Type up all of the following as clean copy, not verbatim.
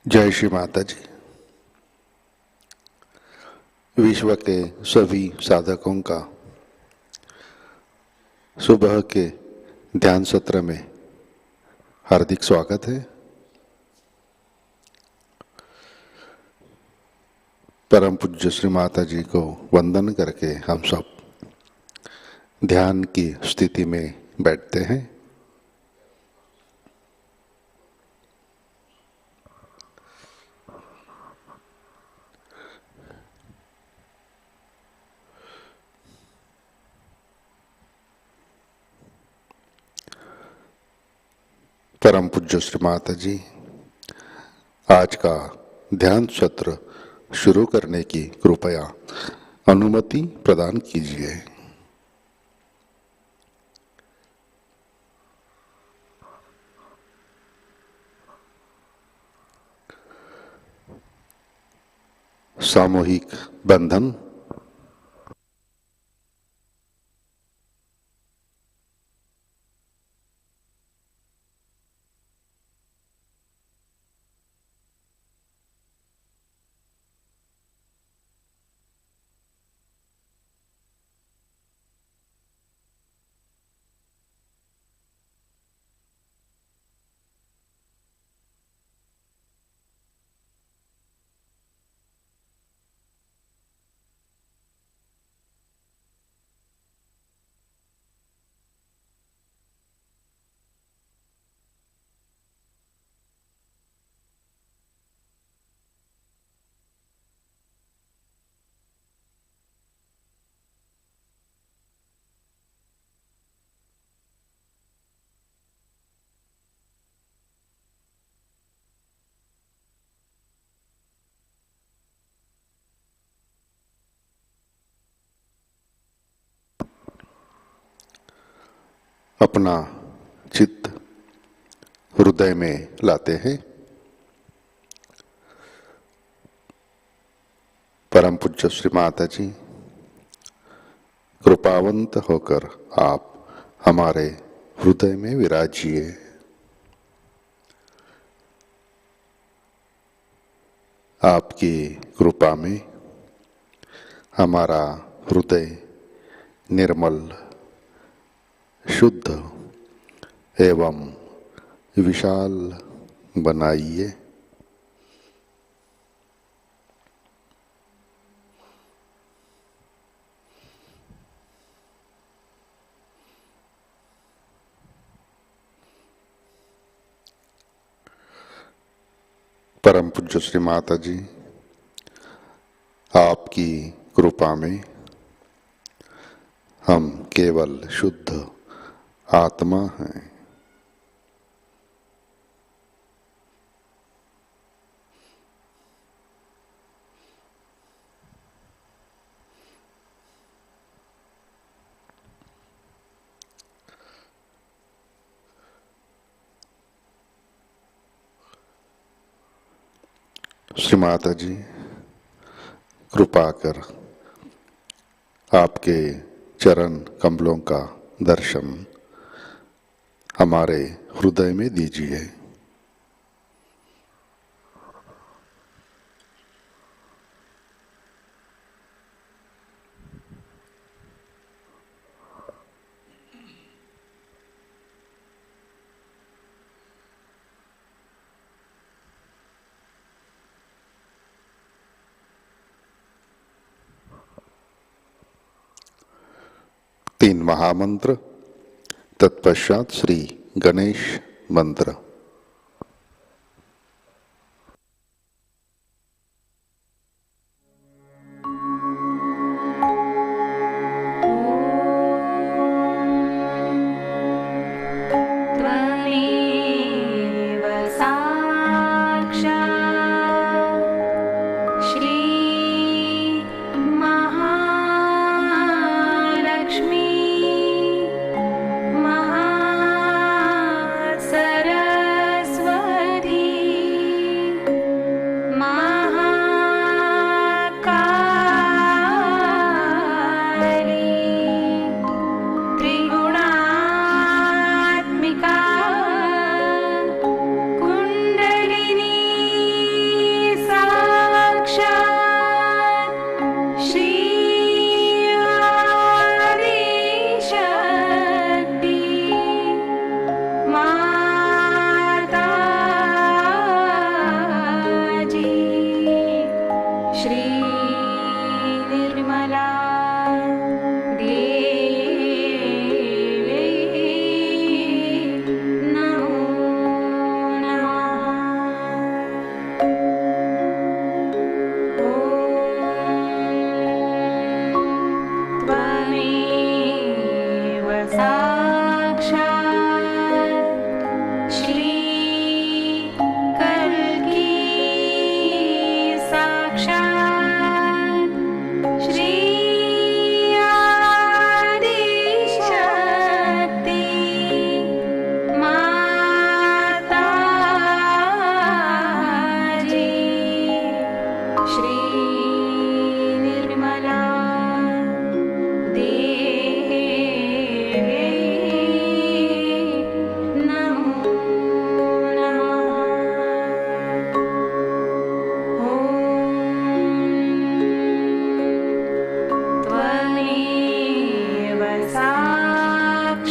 जय श्री माता जी। विश्व के सभी साधकों का सुबह के ध्यान सत्र में हार्दिक स्वागत है। परम पूज्य श्री माता जी को वंदन करके हम सब ध्यान की स्थिति में बैठते हैं। परम पूज्य श्री माता जी आज का ध्यान सत्र शुरू करने की कृपया अनुमति प्रदान कीजिए। सामूहिक बंधन। अपना चित्त हृदय में लाते हैं। परम पूज्य श्री माता जी कृपावंत होकर आप हमारे हृदय में विराजिए। आपकी कृपा में हमारा हृदय निर्मल, शुद्ध एवं विशाल बनाइए। परम पूज्य श्री माता जी आपकी कृपा में हम केवल शुद्ध आत्मा हैं। श्री माता जी कृपा कर आपके चरण कमलों का दर्शन हमारे हृदय में दीजिए। तीन महामंत्र, तत्पश्चात श्री गणेश मंत्र। सरस्वती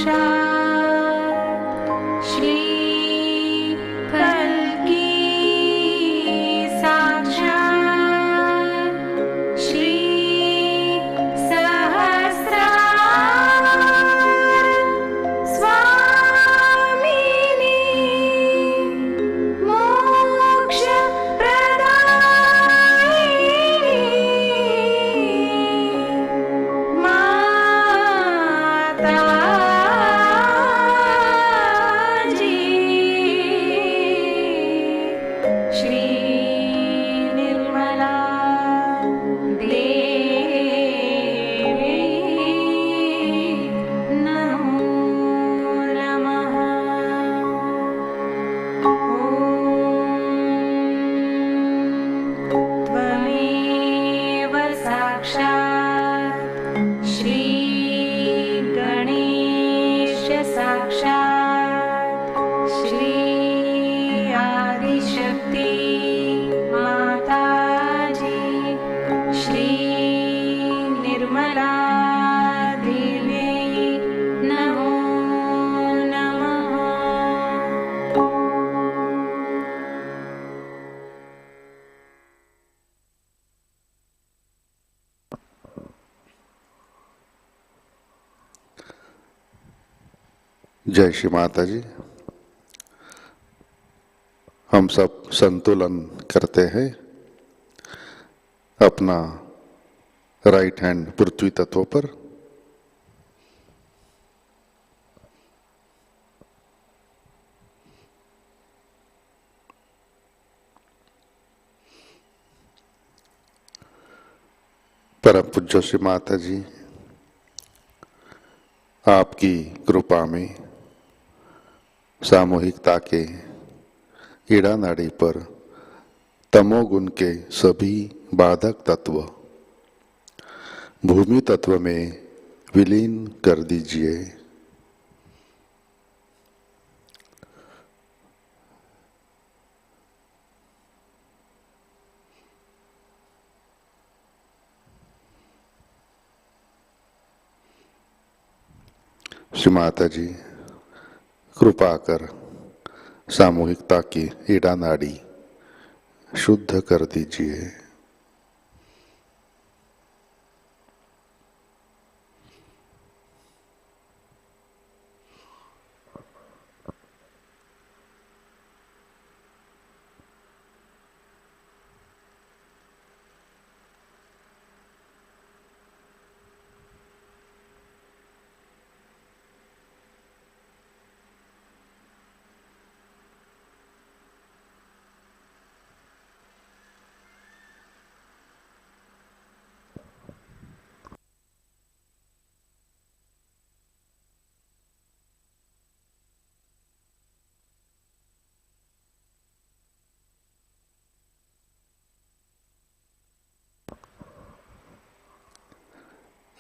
साक्षात् श्री कल्की साक्षात् श्री सहस्रार स्वामिनी मोक्ष प्रदायिनी माताजी श्री निर्मला देवी नमो नमः। त्वमेव साक्षात् श्री गणेश साक्षात् श्री आदिशक्ति माताजी श्री निर्मला देवी नमो नमः। जय श्री माता जी। हम सब संतुलन करते हैं। अपना राइट हैंड पृथ्वी तत्व पर, परम पूज्य श्री माता जी आपकी कृपा में सामूहिकता के ईड़ा नाड़ी पर तमोगुण के सभी बाधक तत्व भूमि तत्व में विलीन कर दीजिए। श्री माता जी कृपा कर सामूहिकता की ईड़ा नाड़ी शुद्ध कर दीजिए।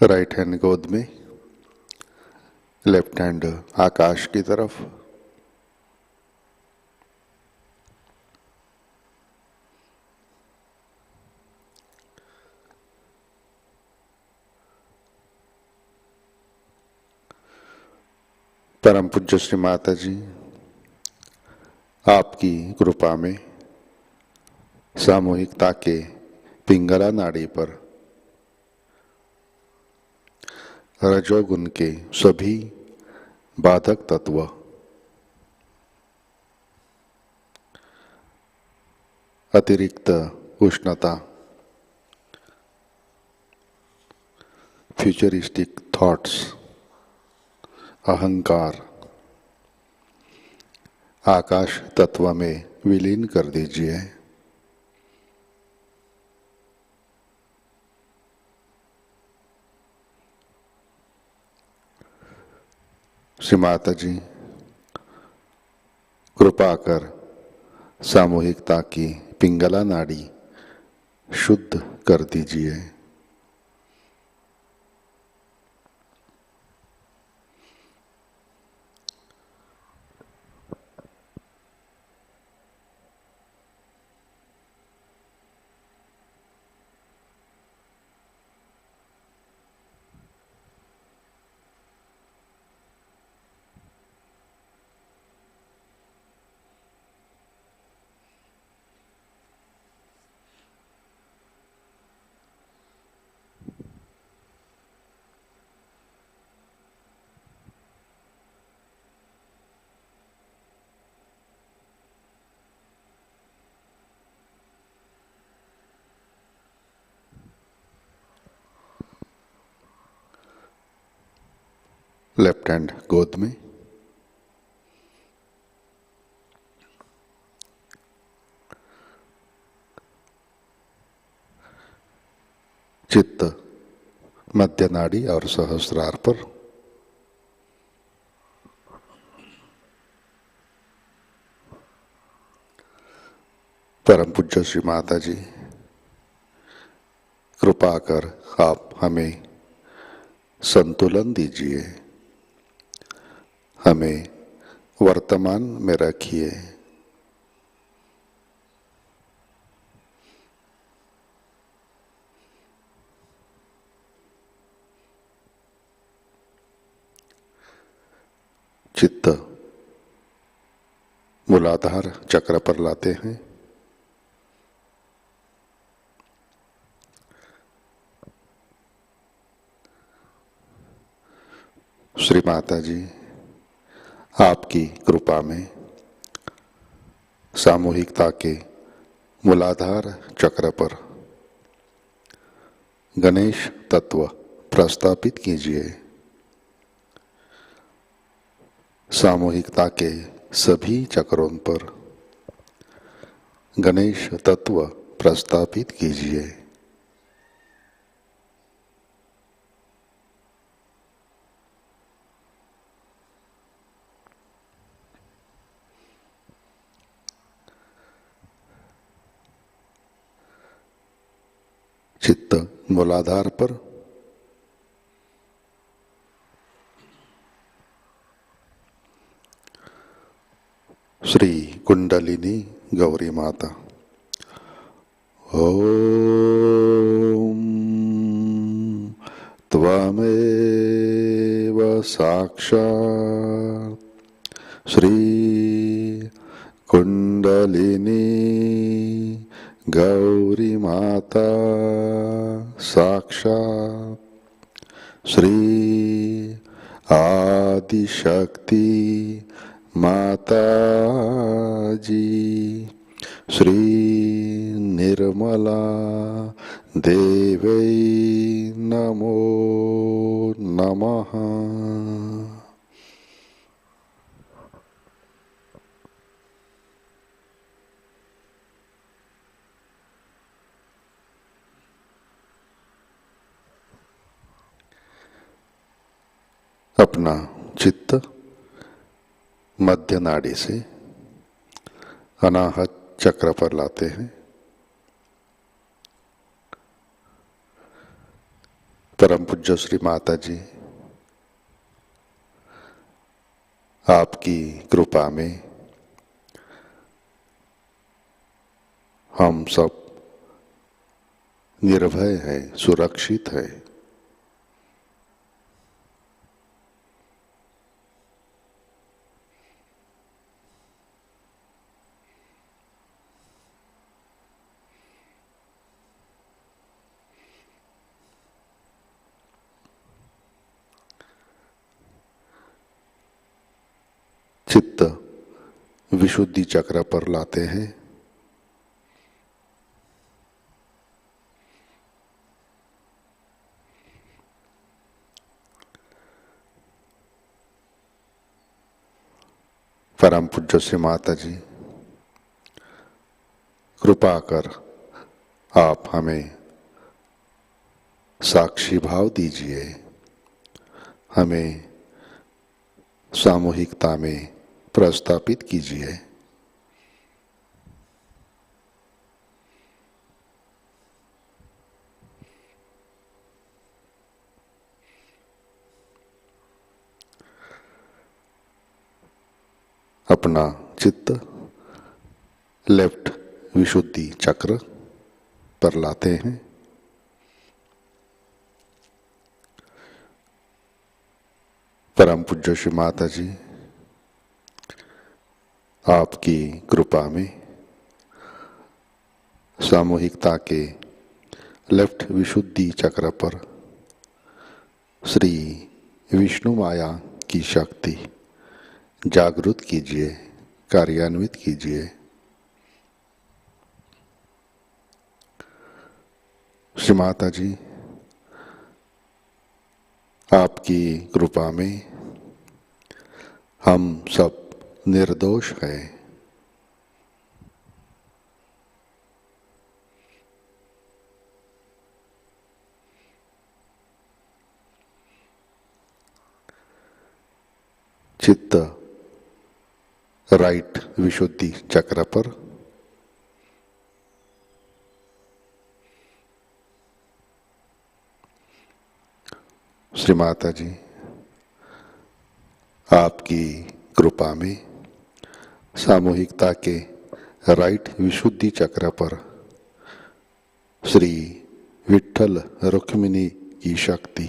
राइट हैंड गोद में, लेफ्ट हैंड आकाश की तरफ। परम पूज्य श्री माता जी आपकी कृपा में सामूहिकता के पिंगला नाड़ी पर रजोगुण के सभी बाधक तत्व अतिरिक्त उष्णता, फ्यूचरिस्टिक थॉट्स, अहंकार आकाश तत्व में विलीन कर दीजिए। श्री माता जी कृपा कर सामूहिकता की पिंगला नाड़ी शुद्ध कर दीजिए। लेफ्ट हैंड गोद में, चित्त मध्य नाड़ी और सहस्रार पर, परम पूज्य श्री माता जी, कृपा कर आप हमें संतुलन दीजिए, हमें वर्तमान में रखिए। चित्त मूलाधार चक्र पर लाते हैं, श्री माता जी आपकी कृपा में सामूहिकता के मूलाधार चक्र पर गणेश तत्व प्रस्थापित कीजिए। सामूहिकता के सभी चक्रों पर गणेश तत्व प्रस्थापित कीजिए। चित्त मूलाधार पर, श्री कुंडलिनी गौरी माता। ओम त्वमेव साक्षात् श्री कुंडलिनी गौरी माता साक्षात् श्री आदिशक्ति माता जी, श्री निर्मला देवै नमो नमः। अपना चित्त मध्य नाड़ी से अनाहत चक्र पर लाते हैं, परम पूज्य श्री माता जी आपकी कृपा में हम सब निर्भय हैं, सुरक्षित है। चित्त विशुद्धि चक्र पर लाते हैं, परम पूज्य श्री माता जी कृपा कर आप हमें साक्षी भाव दीजिए, हमें सामूहिकता में प्रस्थापित कीजिए। अपना चित्त लेफ्ट विशुद्धि चक्र पर लाते हैं, परम पूज्य श्री माता जी आपकी कृपा में सामूहिकता के लेफ्ट विशुद्धि चक्र पर श्री विष्णु माया की शक्ति जागृत कीजिए, कार्यान्वित कीजिए। श्री माता जी आपकी कृपा में हम सब निर्दोष हैं। चित्त राइट विशुद्धि चक्र पर श्री माता जी आपकी कृपा में सामूहिकता के राइट विशुद्धि चक्र पर श्री विठ्ठल रुक्मिणी की शक्ति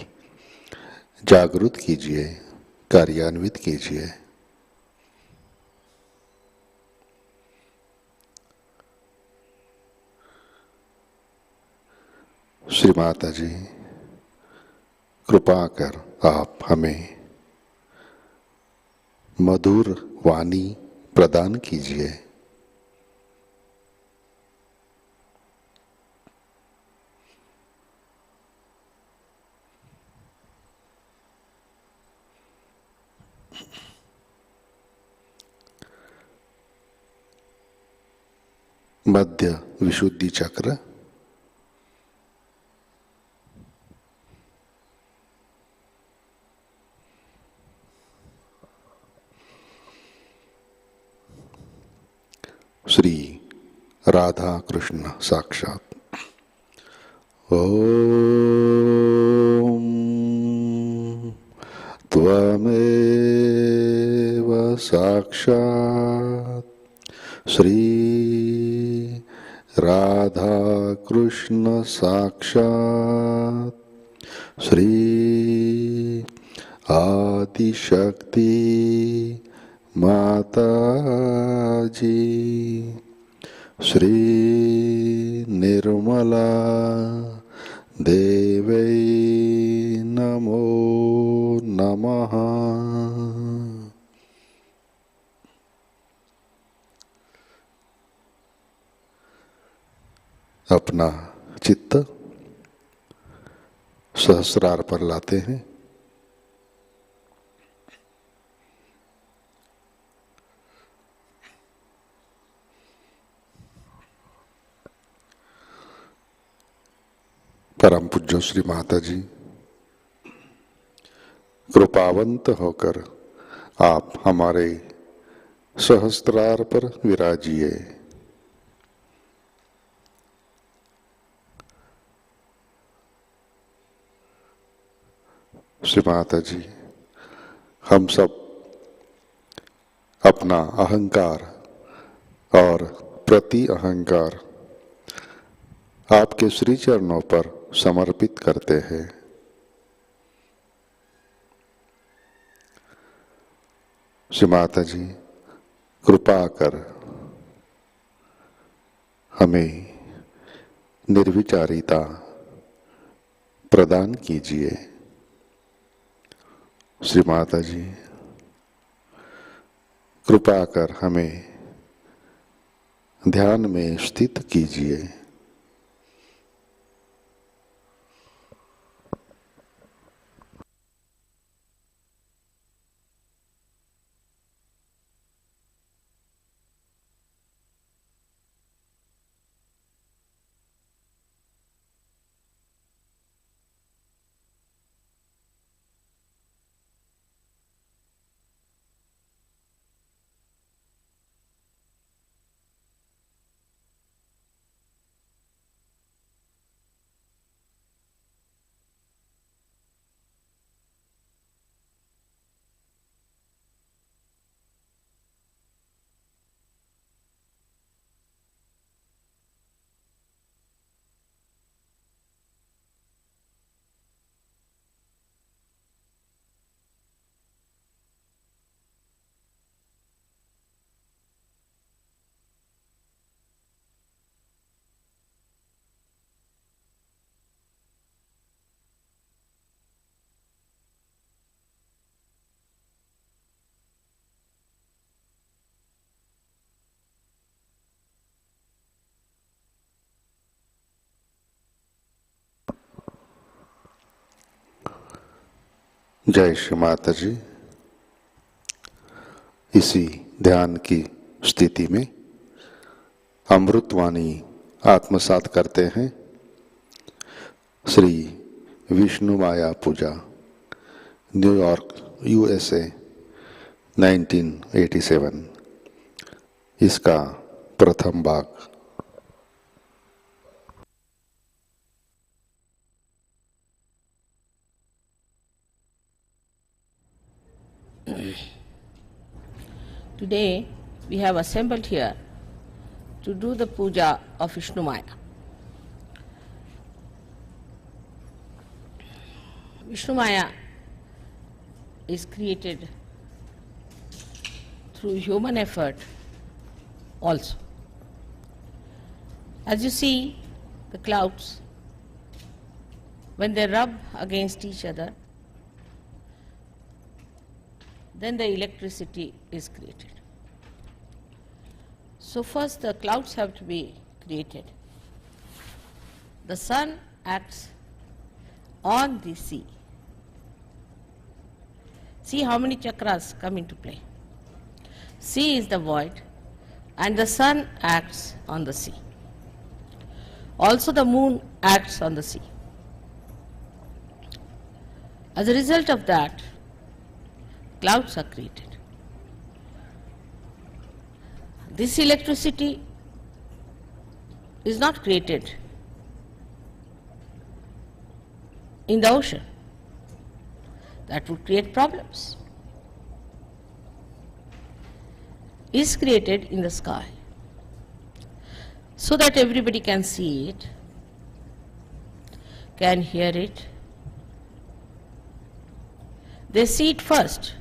जागृत कीजिए, कार्यान्वित कीजिए। श्री माता जी कृपा कर आप हमें मधुर वाणी प्रदान कीजिए। मध्य विशुद्धि चक्र श्री राधा कृष्ण साक्षात। ओम त्वमेव साक्षात श्री राधा कृष्ण साक्षात श्री आदिशक्ति माताजी श्री निर्मला देवै नमो नमः। अपना चित्त सहस्रार पर लाते हैं। परम पूज्य श्री माता जी कृपावंत होकर आप हमारे सहस्त्रार पर विराजिए। श्री माता जी हम सब अपना अहंकार और प्रति अहंकार आपके श्री चरणों पर समर्पित करते हैं। श्री माता जी कृपा कर हमें निर्विचारिता प्रदान कीजिए। श्री माता जी कृपा कर हमें ध्यान में स्थित कीजिए। जय श्री माता जी। इसी ध्यान की स्थिति में अमृतवाणी आत्मसात करते हैं। श्री विष्णु माया पूजा, न्यूयॉर्क, यूएसए, 1987। इसका प्रथम भाग। Today we have assembled here to do the puja of Vishnu Maya. Vishnu Maya is created through human effort also. As you see, the clouds, when they rub against each other, then the electricity is created. So first the clouds have to be created. The sun acts on the sea. See how many chakras come into play. Sea is the void and the sun acts on the sea. Also the moon acts on the sea. As a result of that, clouds are created. This electricity is not created in the ocean. That would create problems. It is created in the sky so that everybody can see it, can hear it. They see it first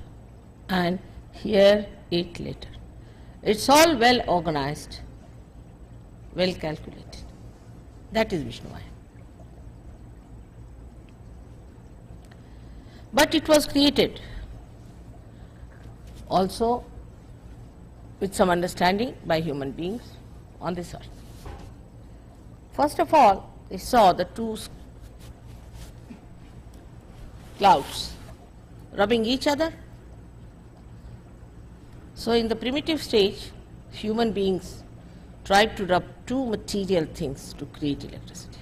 and hear it later. It's all well organized, well calculated. That is Vishnu Maya. But it was created also with some understanding by human beings on this earth. First of all, they saw the two clouds rubbing each other. So in the primitive stage, human beings tried to rub two material things to create electricity.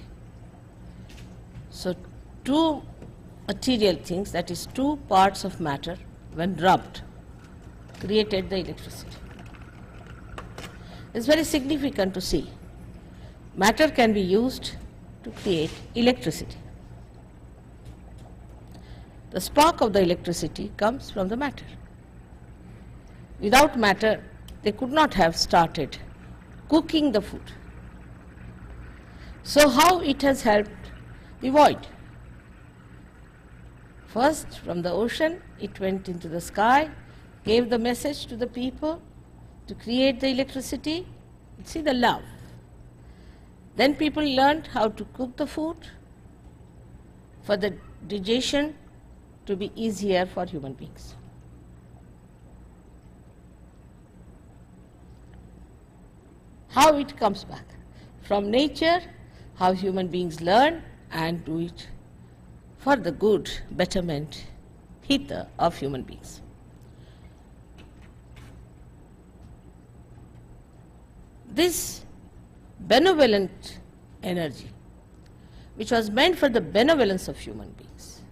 So two material things, that is two parts of matter, when rubbed, created the electricity. It's very significant to see. Matter can be used to create electricity. The spark of the electricity comes from the matter. Without matter, they could not have started cooking the food. So how it has helped the void? First, from the ocean, it went into the sky, gave the message to the people to create the electricity. See the love. Then people learned how to cook the food for the digestion to be easier for human beings. How it comes back? From nature, how human beings learn and do it for the good, betterment, hita of human beings. This benevolent energy, which was meant for the benevolence of human beings,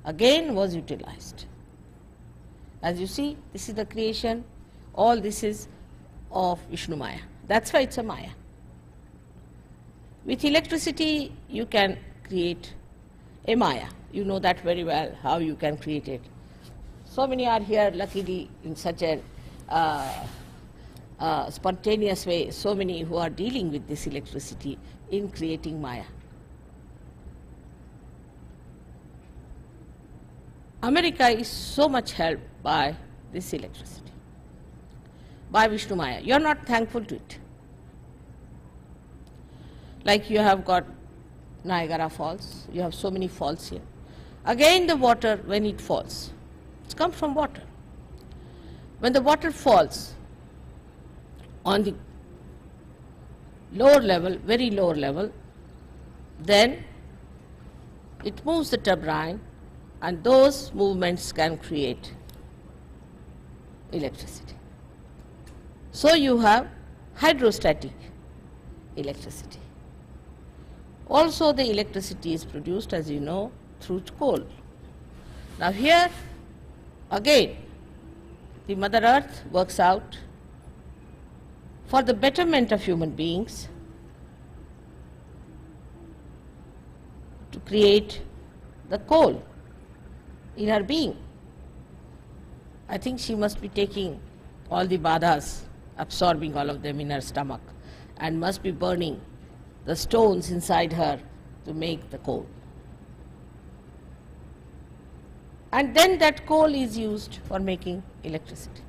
again was utilized. As you see, this is the creation, all this is of Vishnu Maya. That's why it's a Maya. With electricity, you can create a Maya. You know that very well, how you can create it. So many are here, luckily, in such a spontaneous way, so many who are dealing with this electricity in creating Maya. America is so much helped by this electricity, by Vishnu Maya. You are not thankful to it. Like you have got Niagara Falls, you have so many falls here. Again the water, when it falls, it comes from water. When the water falls on the lower level, very lower level, then it moves the turbine, and those movements can create electricity. So you have hydrostatic electricity. Also the electricity is produced, as you know, through coal. Now here again the Mother Earth works out for the betterment of human beings to create the coal in her being. I think she must be taking all the badhas, absorbing all of them in her stomach, and must be burning the stones inside her to make the coal. And then that coal is used for making electricity.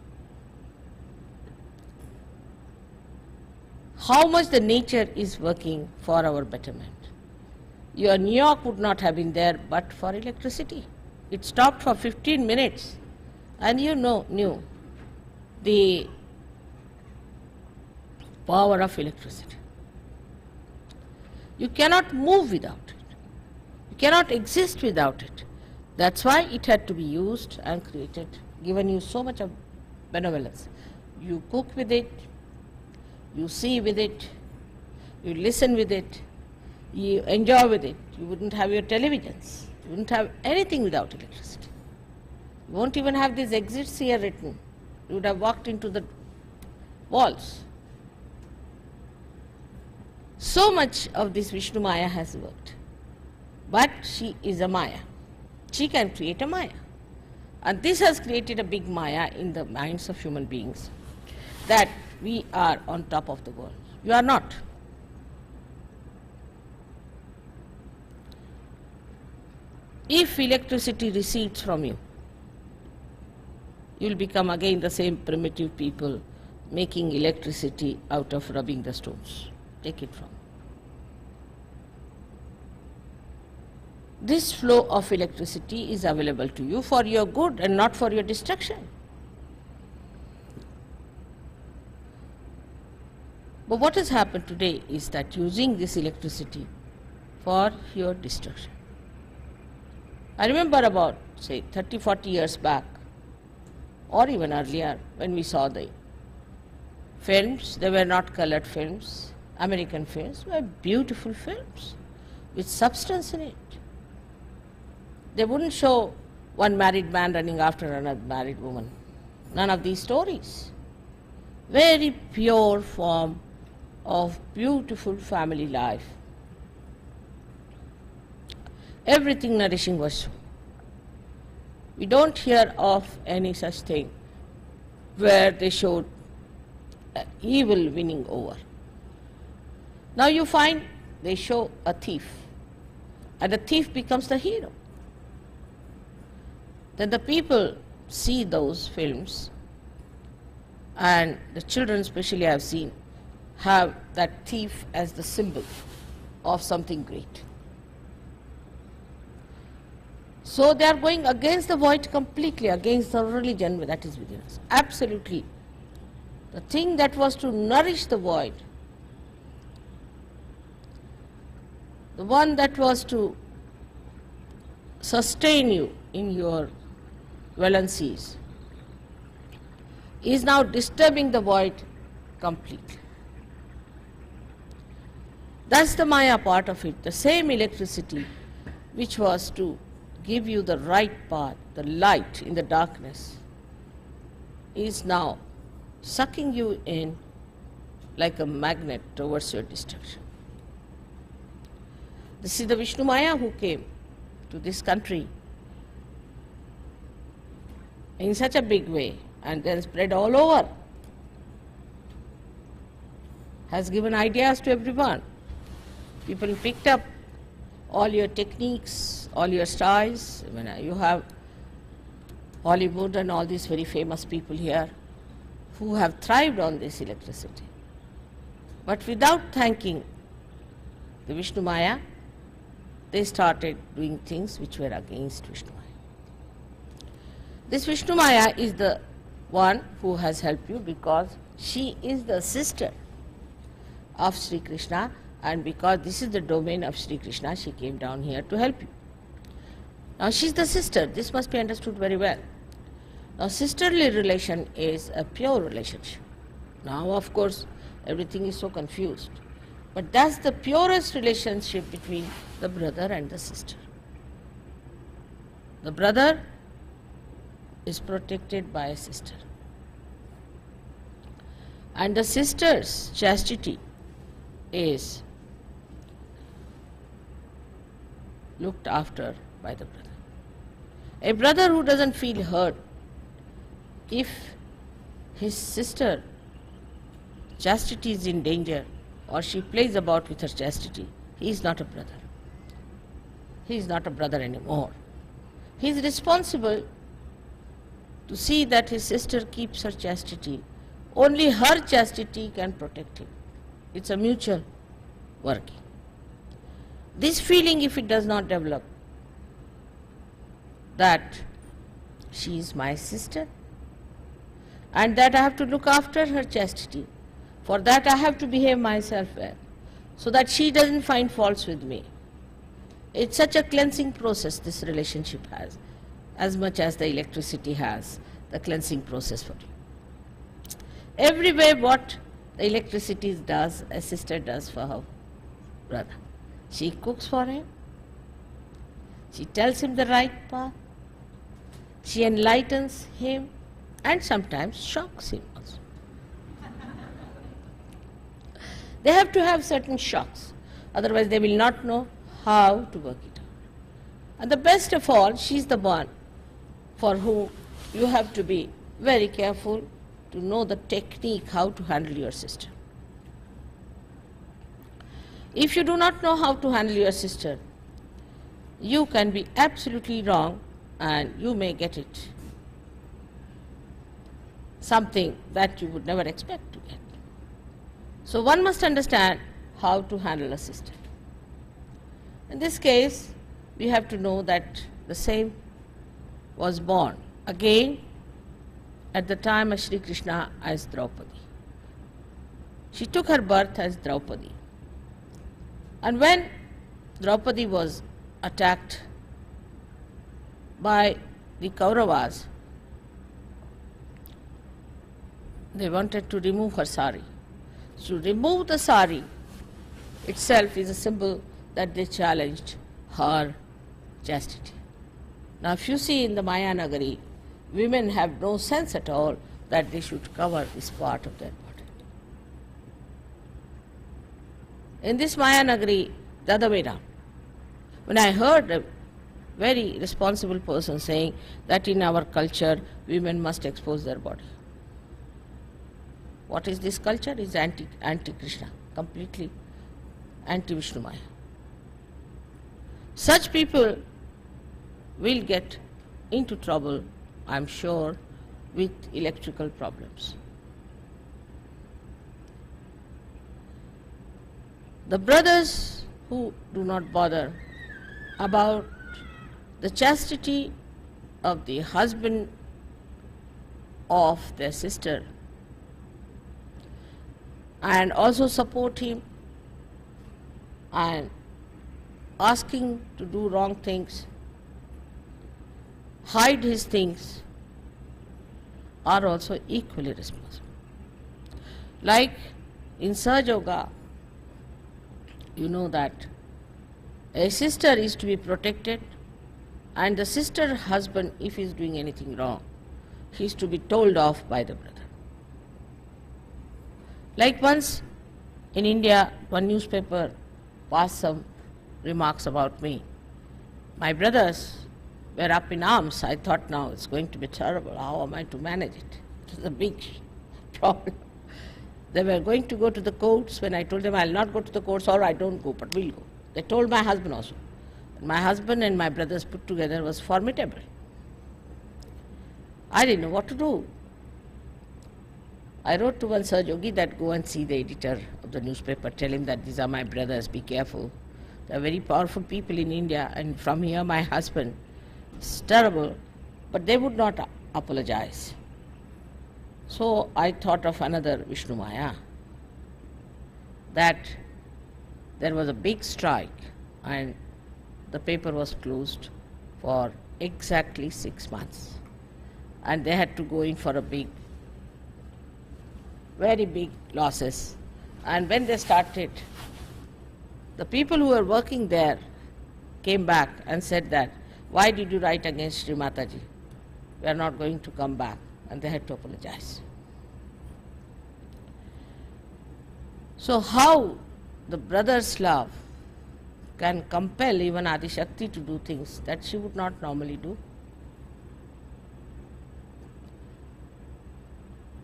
How much the nature is working for our betterment. Your New York would not have been there but for electricity. It stopped for 15 minutes and you knew the power of electricity. You cannot move without it. You cannot exist without it. That's why it had to be used and created, given you so much of benevolence. You cook with it, you see with it, you listen with it, you enjoy with it. You wouldn't have your televisions. You wouldn't have anything without electricity. You won't even have these exits here written. You would have walked into the walls. So much of this Vishnu Maya has worked. But she is a Maya. She can create a Maya. And this has created a big Maya in the minds of human beings, that we are on top of the world. You are not. If electricity recedes from you, you will become again the same primitive people making electricity out of rubbing the stones. Take it from. This flow of electricity is available to you for your good and not for your destruction. But what has happened today is that using this electricity for your destruction. I remember about, say, 30, 40 years back, or even earlier, when we saw the films. They were not colored films. American films were beautiful films with substance in it. They wouldn't show one married man running after another married woman. None of these stories. Very pure form of beautiful family life. Everything nourishing was shown. We don't hear of any such thing where they showed evil winning over. Now you find they show a thief, and the thief becomes the hero. Then the people see those films, and the children especially I have seen have that thief as the symbol of something great. So they are going against the void completely, against the religion that is within us. Absolutely. The thing that was to nourish the void, the one that was to sustain you in your valencies, is now disturbing the void completely. That's the Maya part of it. The same electricity which was to give you the right path, the light in the darkness, is now sucking you in like a magnet towards your destruction. This is the Vishnu Maya who came to this country in such a big way and then spread all over, has given ideas to everyone. People picked up all your techniques, all your styles. You have Hollywood and all these very famous people here who have thrived on this electricity. But without thanking the Vishnu Maya, they started doing things which were against Vishnu Maya. This Vishnu Maya is the one who has helped you because she is the sister of Shri Krishna, and because this is the domain of Shri Krishna, she came down here to help you. Now she is the sister. This must be understood very well. A sisterly relation is a pure relationship. Now, of course, everything is so confused. But that's the purest relationship between the brother and the sister. The brother is protected by a sister. And the sister's chastity is looked after by the brother. A brother who doesn't feel hurt if his sister chastity is in danger or she plays about with her chastity, he is not a brother. He is not a brother anymore. He is responsible to see that his sister keeps her chastity. Only her chastity can protect him. It's a mutual working. This feeling, if it does not develop, that she is my sister and that I have to look after her chastity, for that I have to behave myself well, so that she doesn't find faults with me. It's such a cleansing process this relationship has, as much as the electricity has the cleansing process for you. Everywhere what the electricity does, a sister does for her brother. She cooks for him, she tells him the right path, she enlightens him and sometimes shocks him also. They have to have certain shocks, otherwise they will not know how to work it out. And the best of all, she is the one for whom you have to be very careful to know the technique how to handle your sister. If you do not know how to handle your sister, you can be absolutely wrong and you may get it something that you would never expect to get. So one must understand how to handle a sister. In this case, we have to know that the same was born again at the time of Shri Krishna as Draupadi. She took her birth as Draupadi. And when Draupadi was attacked by the Kauravas, they wanted to remove her sari. To remove the sari itself is a symbol that they challenged her chastity. Now if you see in the Maya Nagari, women have no sense at all that they should cover this part of their body. In this Maya Nagari, the other way round. When I heard a very responsible person saying that in our culture women must expose their body. What is this culture? It is anti-Krishna, completely anti-Vishnu Maya. Such people will get into trouble, I am sure, with electrical problems. The brothers who do not bother about the chastity of the husband of their sister and also support him and asking to do wrong things, hide his things, are also equally responsible. Like in SahajaYoga, you know that a sister is to be protected and the sister husband, if he is doing anything wrong, he is to be told off by the brother. Like once in India, one newspaper passed some remarks about me. My brothers were up in arms. I thought now it's going to be terrible. How am I to manage it? It was a big problem. They were going to go to the courts. When I told them I'll not go to the courts, or I don't go, but we'll go. They told my husband also. My husband and my brothers put together was formidable. I didn't know what to do. I wrote to one Sahajayogi that go and see the editor of the newspaper, tell him that these are my brothers, be careful. They are very powerful people in India, and from here my husband. It's terrible, but they would not apologize. So I thought of another Vishnu Maya, that there was a big strike and the paper was closed for exactly 6 months. and they had to go in for a very big losses. And when they started, the people who were working there came back and said that, why did you write against Shri Mataji? We are not going to come back. And they had to apologize. So how the brother's love can compel even Adi Shakti to do things that she would not normally do?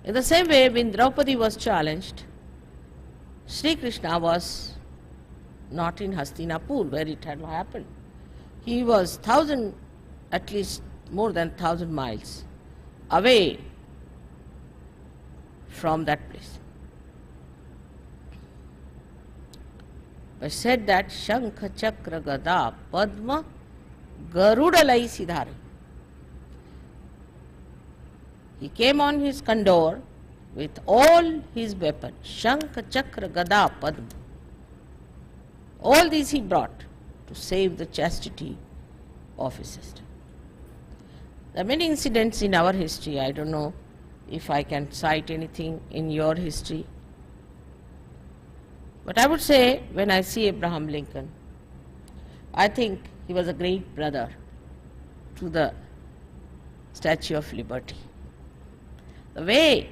In the same way, when Draupadi was challenged, Sri Krishna was not in Hastinapur where it had happened. He was at least more than 1,000 miles away from that place. But said that Shankha Chakra Gada Padma Garudalai Siddhara. He came on his Kandor with all his weapons, Shankha Chakra Gada Padma. All these he brought to save the chastity of his sister. There are many incidents in our history. I don't know if I can cite anything in your history. But I would say, when I see Abraham Lincoln, I think he was a great brother to the Statue of Liberty. The way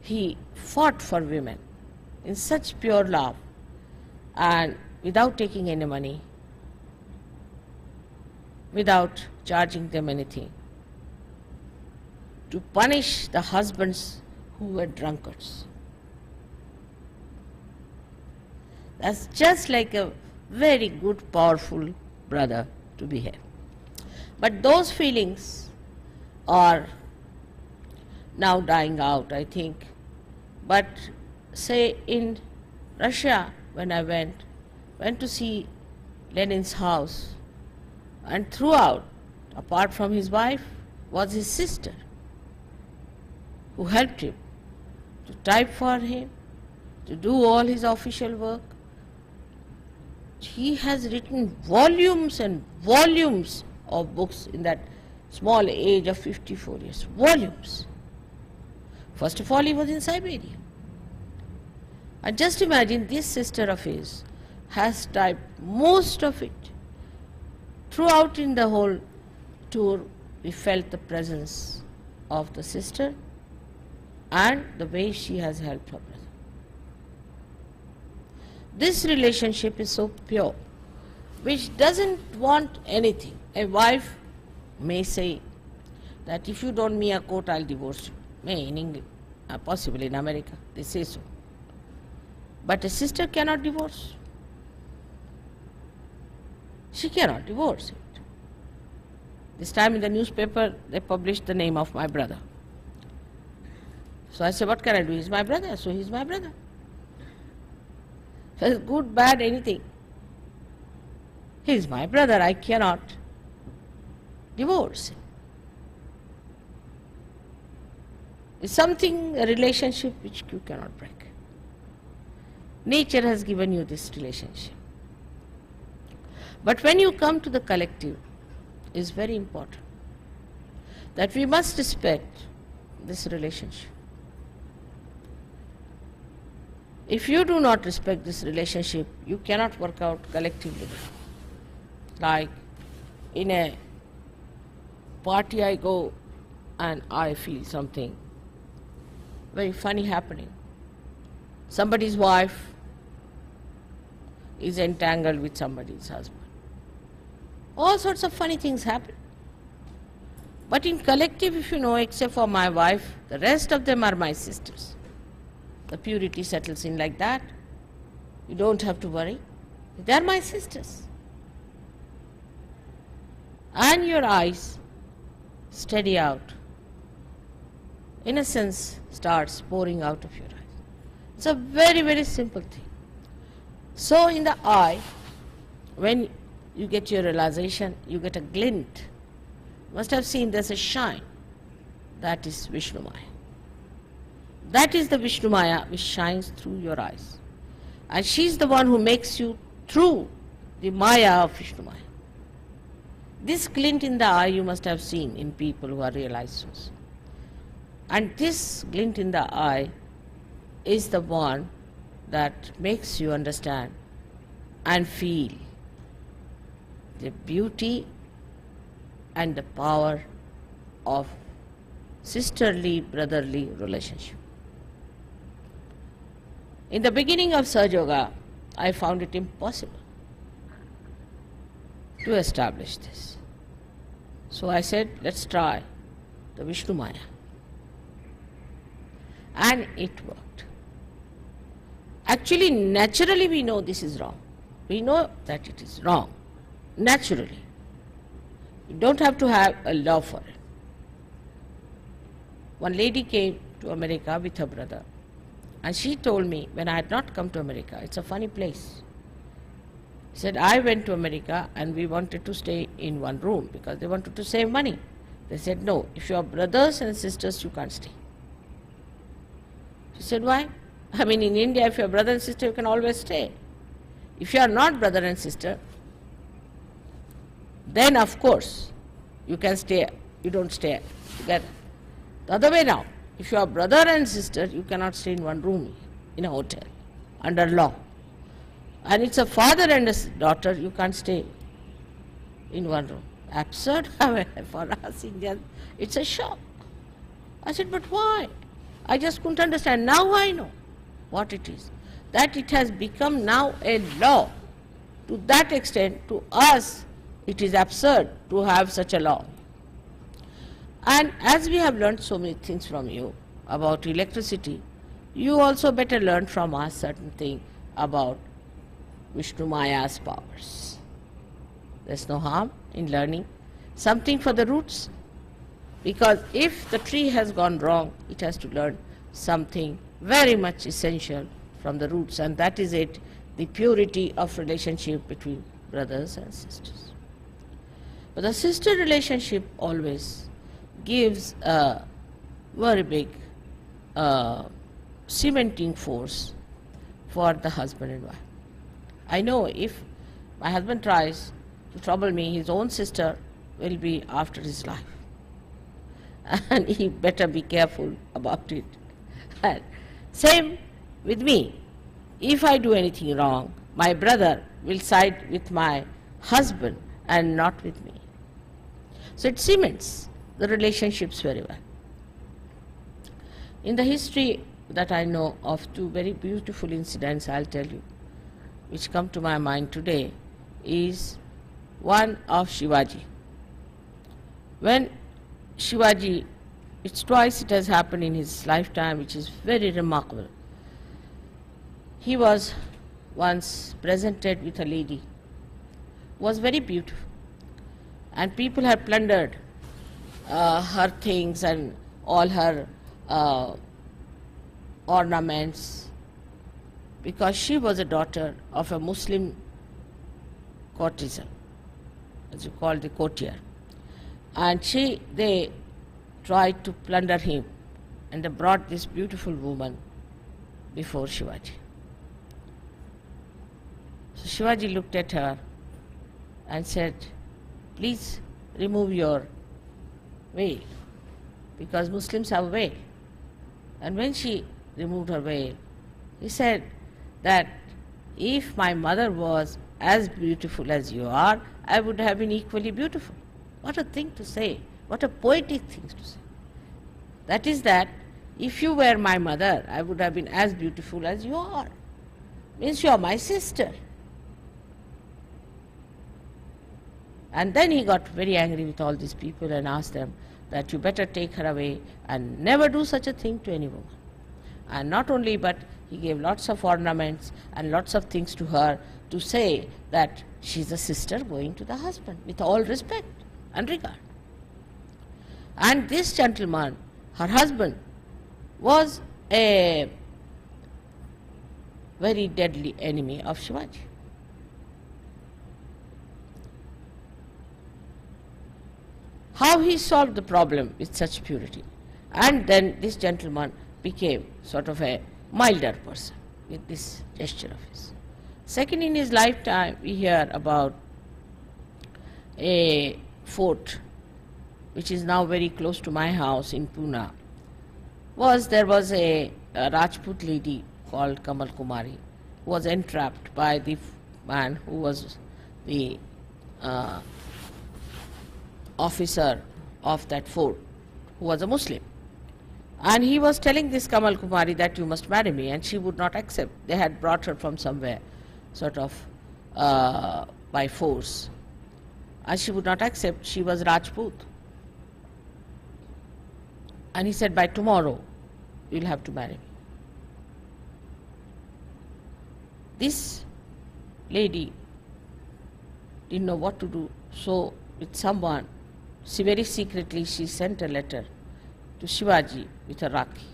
he fought for women in such pure love and without taking any money, without charging them anything, to punish the husbands who were drunkards. That's just like a very good, powerful brother to behave. But those feelings are now dying out, I think. But say in Russia, when I went to see Lenin's house, and throughout, apart from his wife, was his sister, who helped him to type for him, to do all his official work. He has written volumes and volumes of books in that small age of 54 years. Volumes. First of all, he was in Siberia. And just imagine, this sister of his has typed most of it. Throughout in the whole tour, we felt the presence of the sister and the way she has helped her brother. This relationship is so pure, which doesn't want anything. A wife may say that if you don't me a coat, I'll divorce you. May in England, possibly in America, they say so. But a sister cannot divorce. She cannot divorce it. This time in the newspaper, they published the name of my brother. So I said, what can I do? He's my brother, so he's my brother. So it's good, bad, anything. He's my brother, I cannot divorce him. It's something, a relationship which you cannot break. Nature has given you this relationship. But when you come to the collective, it's very important that we must respect this relationship. If you do not respect this relationship, you cannot work out collectively. Like in a party I go and I feel something very funny happening. Somebody's wife is entangled with somebody's husband. All sorts of funny things happen. But in collective, if you know, except for my wife, the rest of them are my sisters. The purity settles in like that. You don't have to worry. They are my sisters. And your eyes steady out. Innocence starts pouring out of your eyes. It's a very, very simple thing. So in the eye, when you get your realization, you get a glint. You must have seen there's a shine. That is Vishnu Maya. That is the Vishnu Maya which shines through your eyes. And she's the one who makes you through the Maya of Vishnu Maya. This glint in the eye you must have seen in people who are realized souls. And this glint in the eye is the one that makes you understand and feel the beauty and the power of sisterly, brotherly relationship. In the beginning of SahajaYoga, I found it impossible to establish this. So I said, let's try the Vishnu Maya. And it worked. Actually, naturally we know this is wrong. We know that it is wrong, naturally. You don't have to have a love for it. One lady came to America with her brother, and she told me, when I had not come to America, it's a funny place. She said, I went to America and we wanted to stay in one room because they wanted to save money. They said, no, if you are brothers and sisters, you can't stay. She said, why? I mean, in India, if you are brother and sister, you can always stay. If you are not brother and sister, then of course you can stay, you don't stay together. The other way now, if you are brother and sister, you cannot stay in one room in a hotel under law. And it's a father and a daughter, you can't stay in one room. Absurd. For us Indians, it's a shock. I said, but why? I just couldn't understand. Now I know what it is. That it has become now a law. To that extent, to us, it is absurd to have such a law. And as we have learned so many things from you about electricity, you also better learn from us certain thing about Vishnu Maya's powers. There's no harm in learning something for the roots, because if the tree has gone wrong, it has to learn something very much essential from the roots, and that is it, the purity of relationship between brothers and sisters. But the sister relationship always gives a very big cementing force for the husband and wife. I know if my husband tries to trouble me, his own sister will be after his life. And he better be careful about it. And same with me. If I do anything wrong, my brother will side with my husband and not with me. So it cements the relationships very well. In the history that I know of, two very beautiful incidents I'll tell you, which come to my mind today, is one of Shivaji. When Shivaji, it's twice it has happened in his lifetime, which is very remarkable. He was once presented with a lady who was very beautiful, and people had plundered her things and all her ornaments, because she was a daughter of a Muslim courtesan, as you call the courtier. And they tried to plunder him, and they brought this beautiful woman before Shivaji. So Shivaji looked at her and said, please remove your veil, because Muslims have a veil. And when she removed her veil, he said that if my mother was as beautiful as you are, I would have been equally beautiful. What a thing to say, what a poetic thing to say. That is that if you were my mother, I would have been as beautiful as you are. Means you are my sister. And then he got very angry with all these people and asked them that you better take her away and never do such a thing to any woman. And not only, but he gave lots of ornaments and lots of things to her to say that she's a sister going to the husband with all respect and regard. And this gentleman, her husband, was a very deadly enemy of Shivaji. How he solved the problem with such purity. And then this gentleman became sort of a milder person with this gesture of his. Second, in his lifetime, we hear about a fort which is now very close to my house in Pune, was there was a Rajput lady called Kamal Kumari who was entrapped by the man who was the uh, officer of that fort, who was a Muslim. And he was telling this Kamal Kumari that you must marry me, and she would not accept. They had brought her from somewhere, sort of by force. And she would not accept. She was Rajput. And he said, by tomorrow, you'll have to marry me. This lady didn't know what to do, so with someone, very secretly she sent a letter to Shivaji with a Rakhi.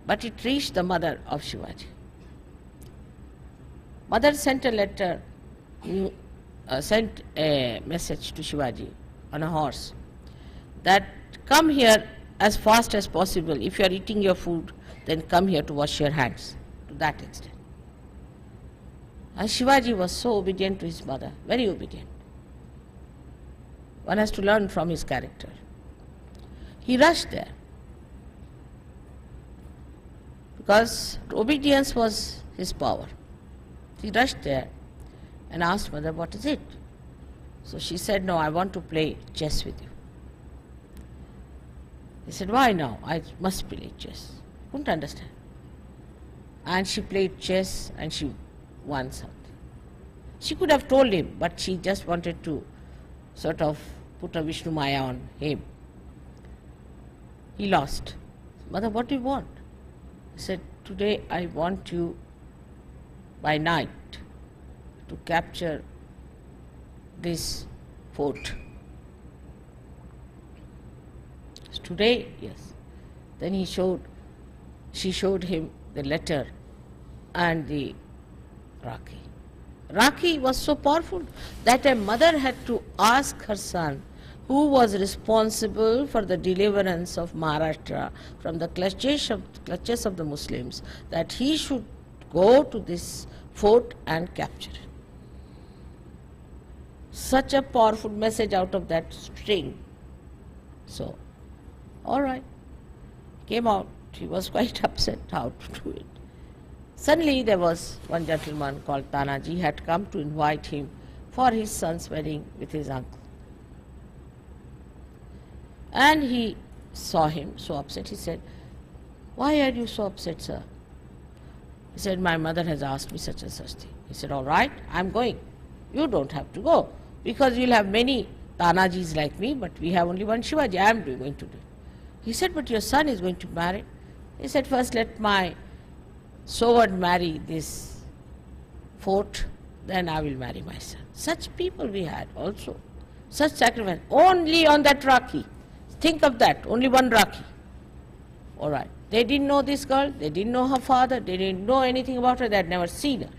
But it reached the mother of Shivaji. Mother sent a letter, sent a message to Shivaji on a horse that come here as fast as possible. If you are eating your food, then come here to wash your hands, to that extent. And Shivaji was so obedient to his mother, very obedient. One has to learn from his character. He rushed there because obedience was his power. He rushed there and asked mother, what is it? So she said, no, I want to play chess with you. He said, why now? I must play chess. Couldn't understand. And she played chess and she won something. She could have told him, but she just wanted to sort of put a Vishnu Maya on him. He lost. Mother, what do you want? He said, today I want you by night to capture this fort. Today, yes. Then she showed him the letter and the Rakhi. Rakhi was so powerful that a mother had to ask her son, who was responsible for the deliverance of Maharashtra from the clutches of the Muslims, that he should go to this fort and capture it. Such a powerful message out of that string. So, all right, came out. He was quite upset how to do it. Suddenly there was one gentleman called Tanaji had come to invite him for his son's wedding with his uncle. And he saw him so upset. He said, why are you so upset, sir? He said, my mother has asked me such and such thing. He said, all right, I'm going. You don't have to go, because you'll have many Tanajis like me, but we have only one Shivaji. I'm going to do it. He said, but your son is going to marry. He said, first let my sword marry this fort, then I will marry my son. Such people we had also. Such sacrifice. Only on that Rakhi. Think of that, only one Rakhi. All right. They didn't know this girl, they didn't know her father, they didn't know anything about her, they had never seen her.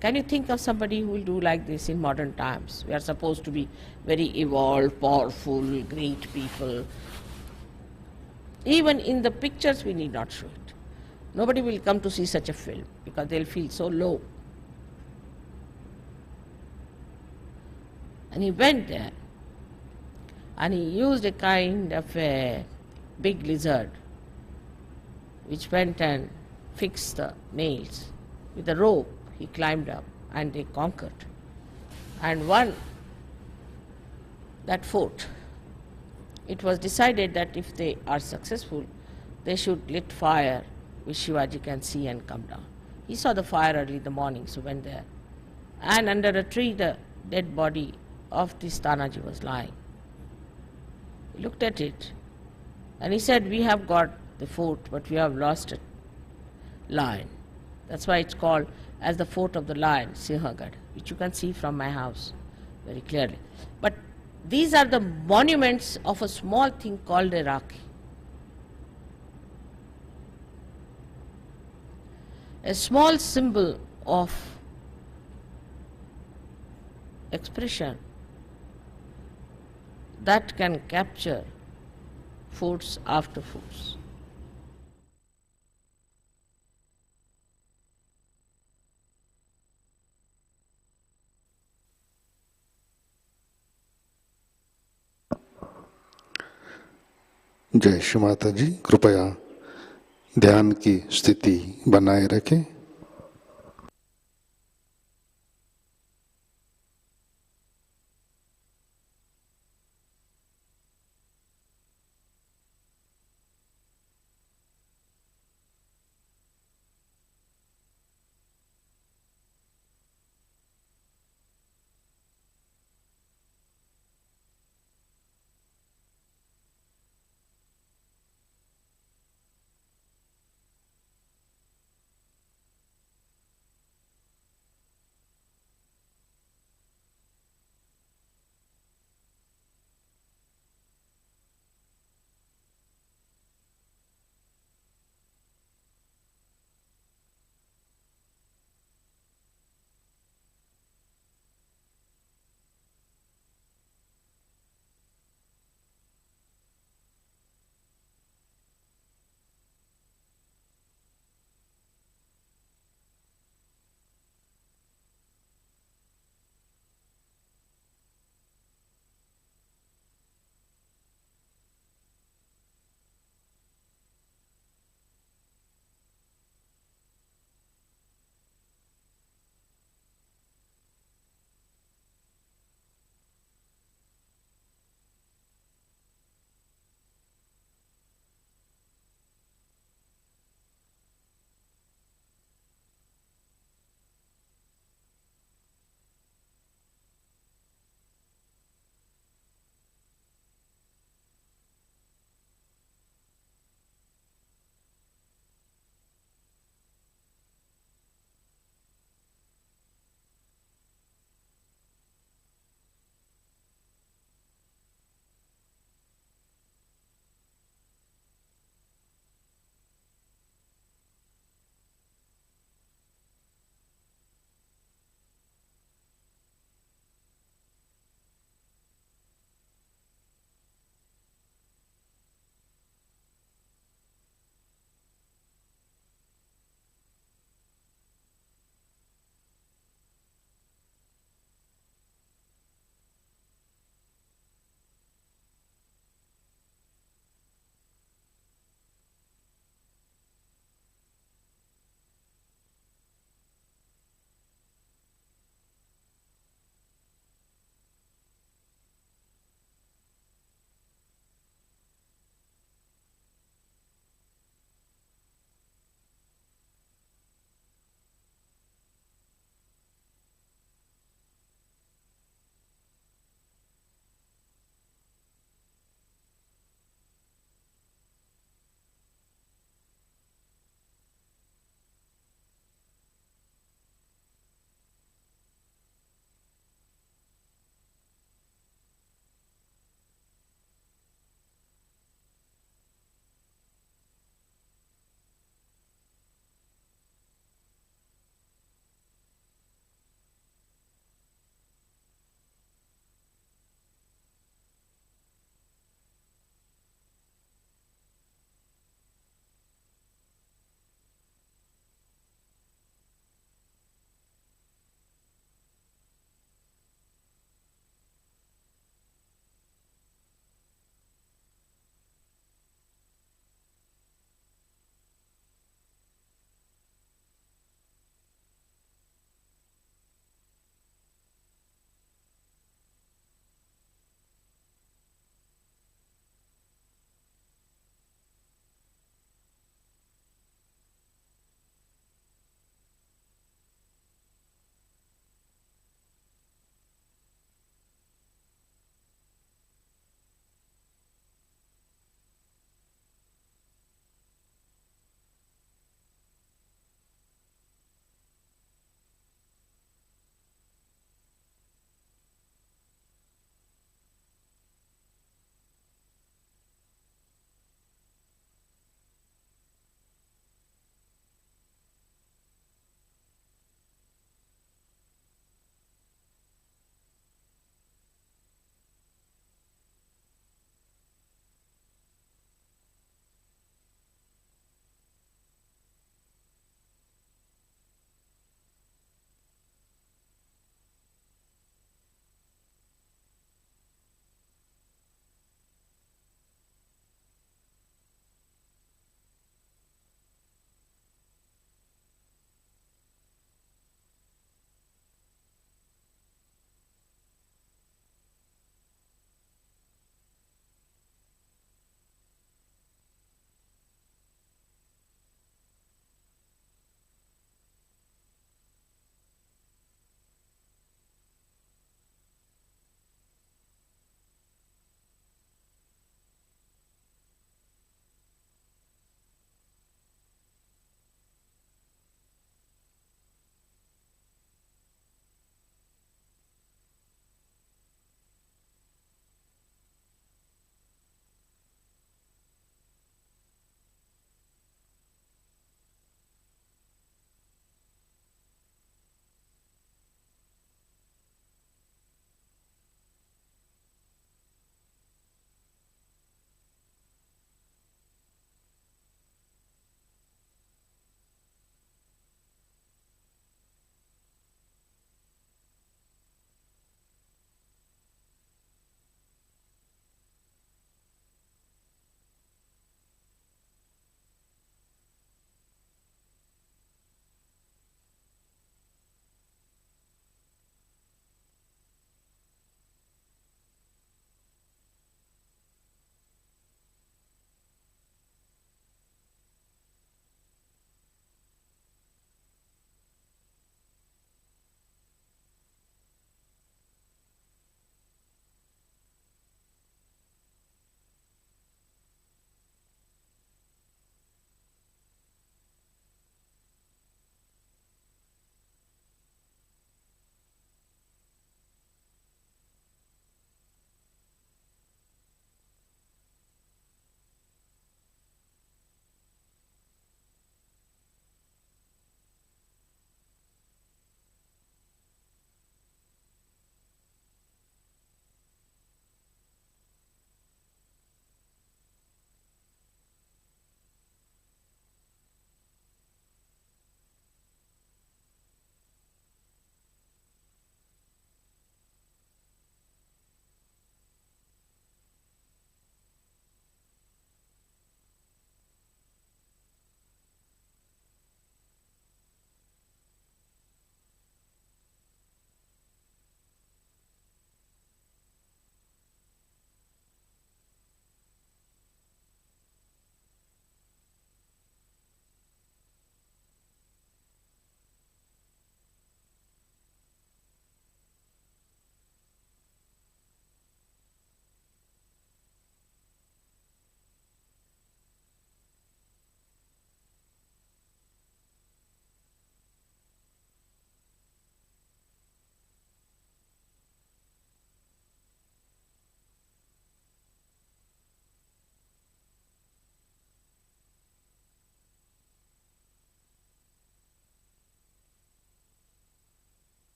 Can you think of somebody who will do like this in modern times? We are supposed to be very evolved, powerful, great people. Even in the pictures we need not show it. Nobody will come to see such a film because they'll feel so low. And he went there and he used a kind of a big lizard which went and fixed the nails. With a rope he climbed up and they conquered and won that fort. It was decided that if they are successful, they should lit fire which Shivaji can see and come down. He saw the fire early in the morning, so went there. And under a tree the dead body of this Tanaji was lying. He looked at it and he said, we have got the fort, but we have lost a lion. That's why it's called as the fort of the lion, Sahajayogad, which you can see from my house very clearly. But these are the monuments of a small thing called a Rakhi. A small symbol of expression that can capture forts after forts. जय श्री माता जी। कृपया ध्यान की स्थिति बनाए रखें।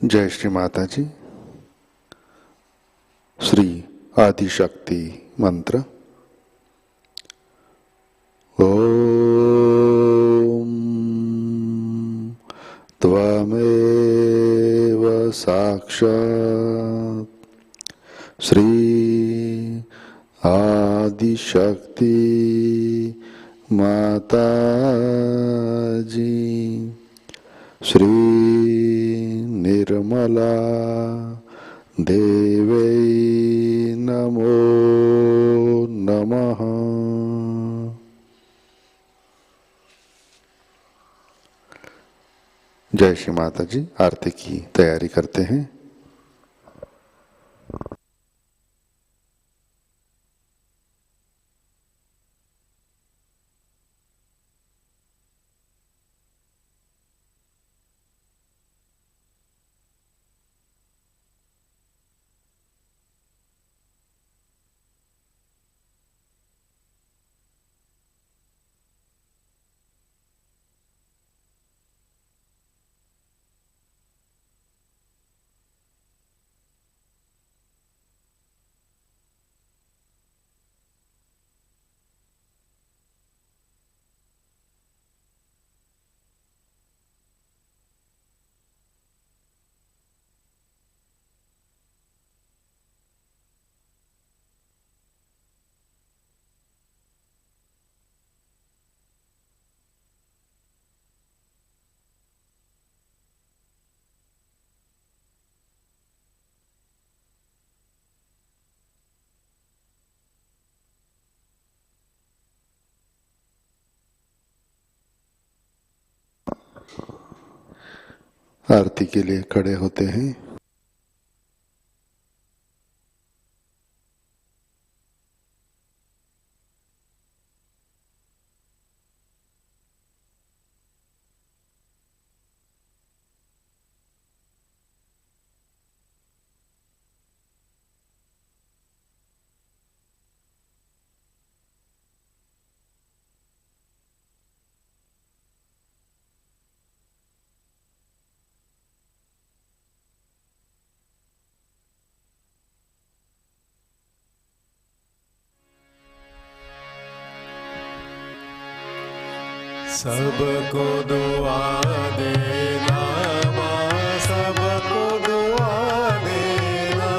जय श्री माता जी। श्री आदिशक्ति मंत्र। ओम त्वमेव साक्षात् श्री आदिशक्ति माताजी श्री निर्मला देवै नमो नमः। जय श्री माता जी। आरती की तैयारी करते हैं। आरती के लिए खड़े होते हैं। सबको दुआ देना माँ, सबको दुआ देना।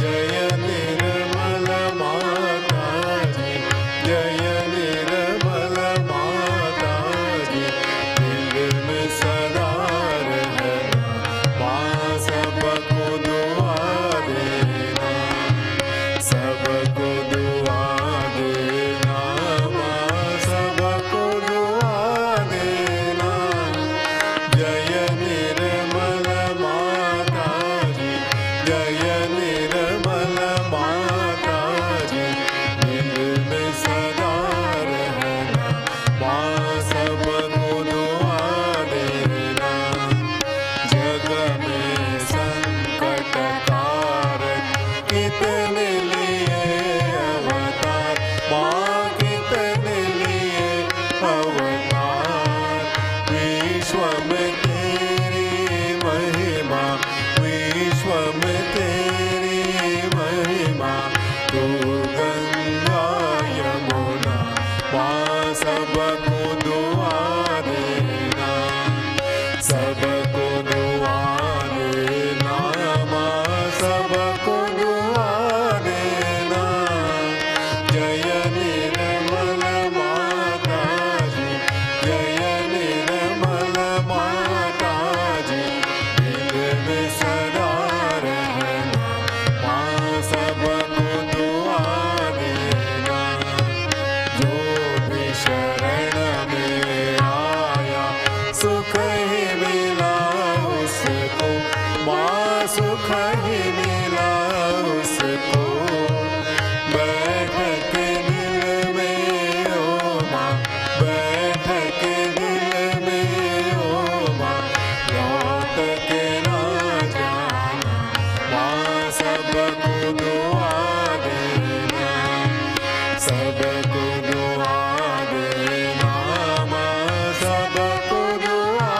जय निर्मल माता जी, जय निर्मल माता जी। दिल में सदा रहना माँ, सबको दुआ देना। सबको दुआ देना माँ, सबको दुआ देना। जय निर्मल माता जी, जय निर्मल माता जी। दिल में सदा रहना माँ, सबको दुआ देना। जग में संकट कारक कितने लिए अवतार माँ, कितने लिए अवतार। विश्व में तेरी महिमा, विश्व में तेरी महिमा। तू गंगा यमुना माँ, सबको दुआ देना। सबको दुआ देना माँ, सबको दुआ देना। जय निर्मल माता जी, जय निर्मल माता जी। दिल में सदा रहना माँ, सबको दुआ देना। जो भी शरण में आया सुख ही मिला उसको माँ, सुख ही मिला उसको। बैठ के दिल में ओ माँ, बैठ के दिल में ओ माँ। लौट के ना जाना माँ, सबको दुआ देना। सबको दुआ देना माँ, सबको दुआ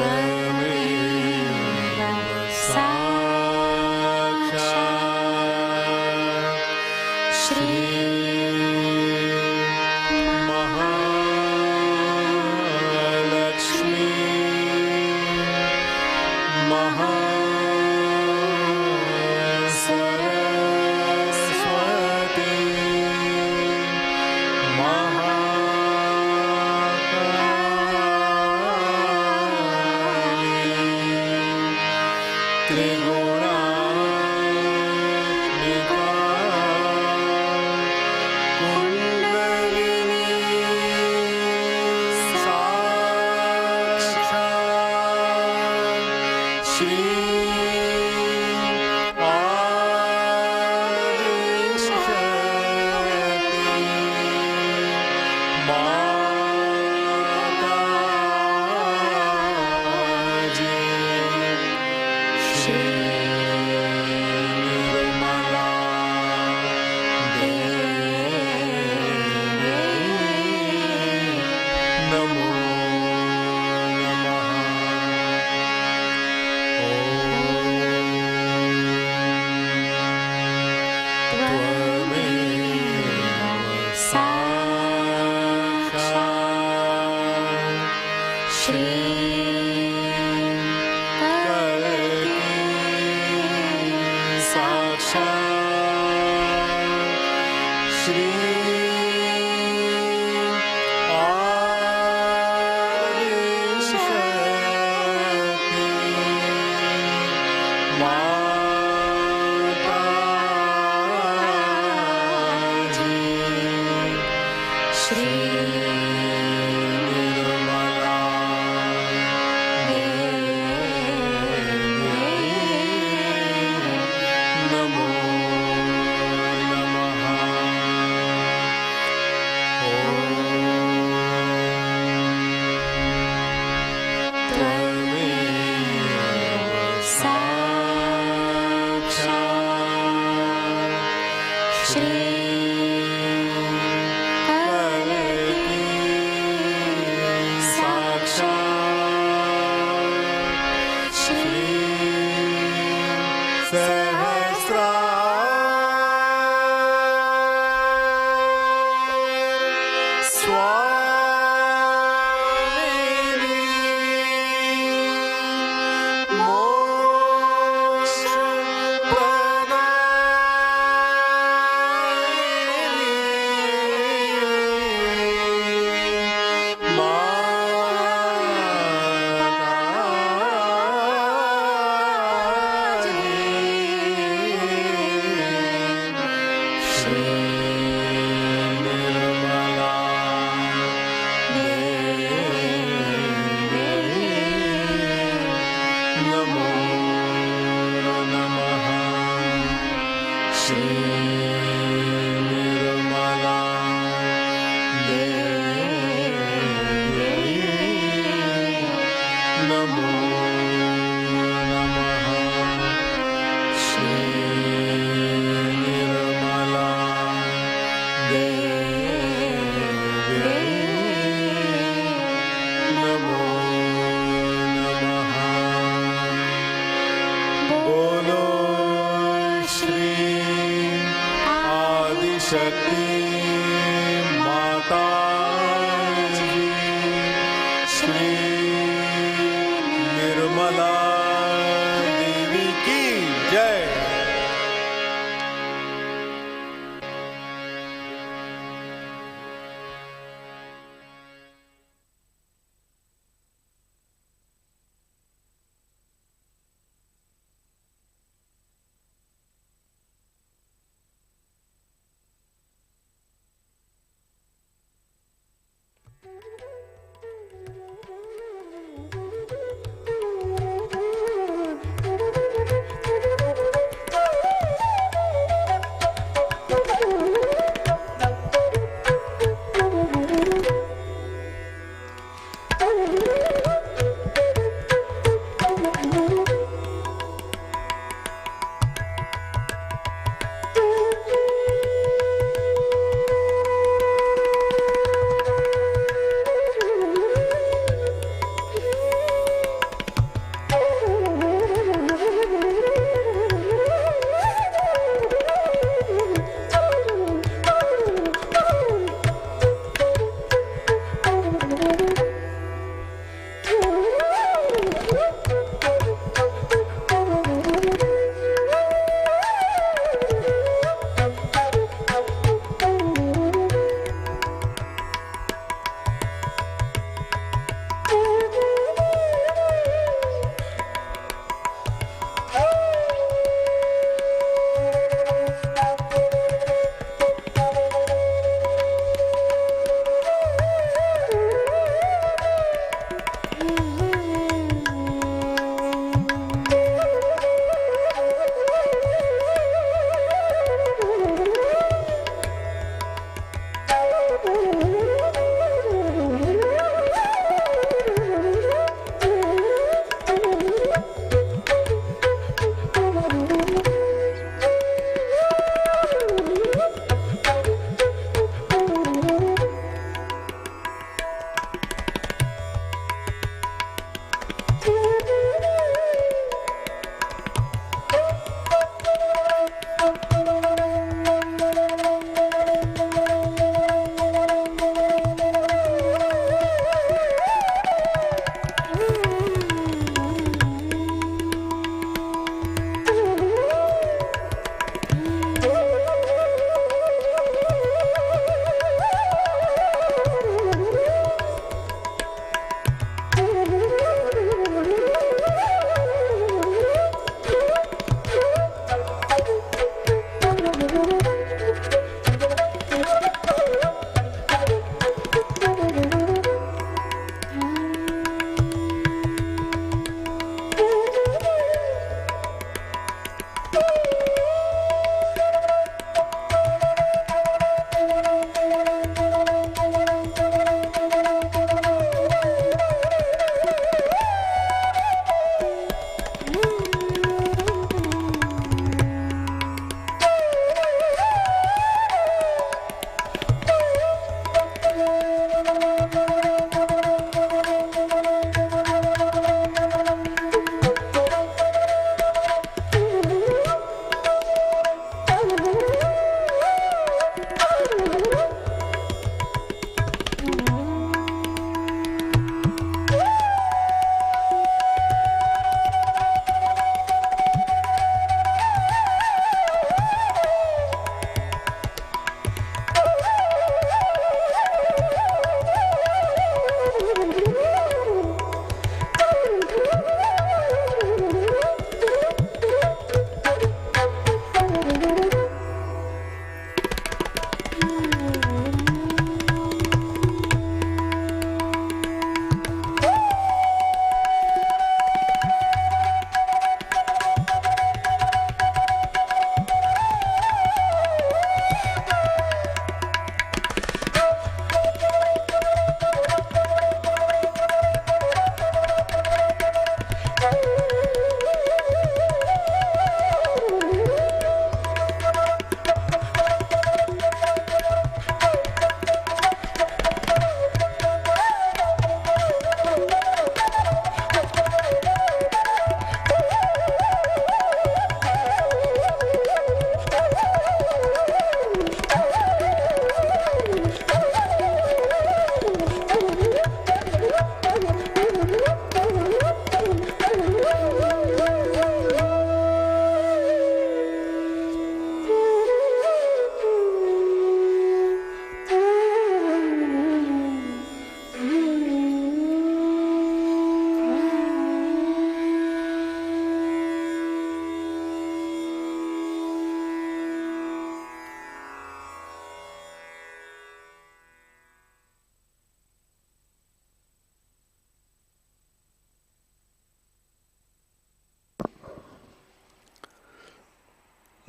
त्वमेव साक्षात् श्री महालक्ष्मी महासरस्वती महाकाली त्रिगुणात्मिका कुण्डलिनी साक्षात् श्री माताजी श्री निर्मला देवी नमो नमः त्वमेव साक्षात् श्री साक्षात् श्री माताजी श्री निर्मला देवी नमो नमः त्वमेव साक्षात् श्री साक्षात् श्री स्वामिनी मोक्ष श्री निर्मला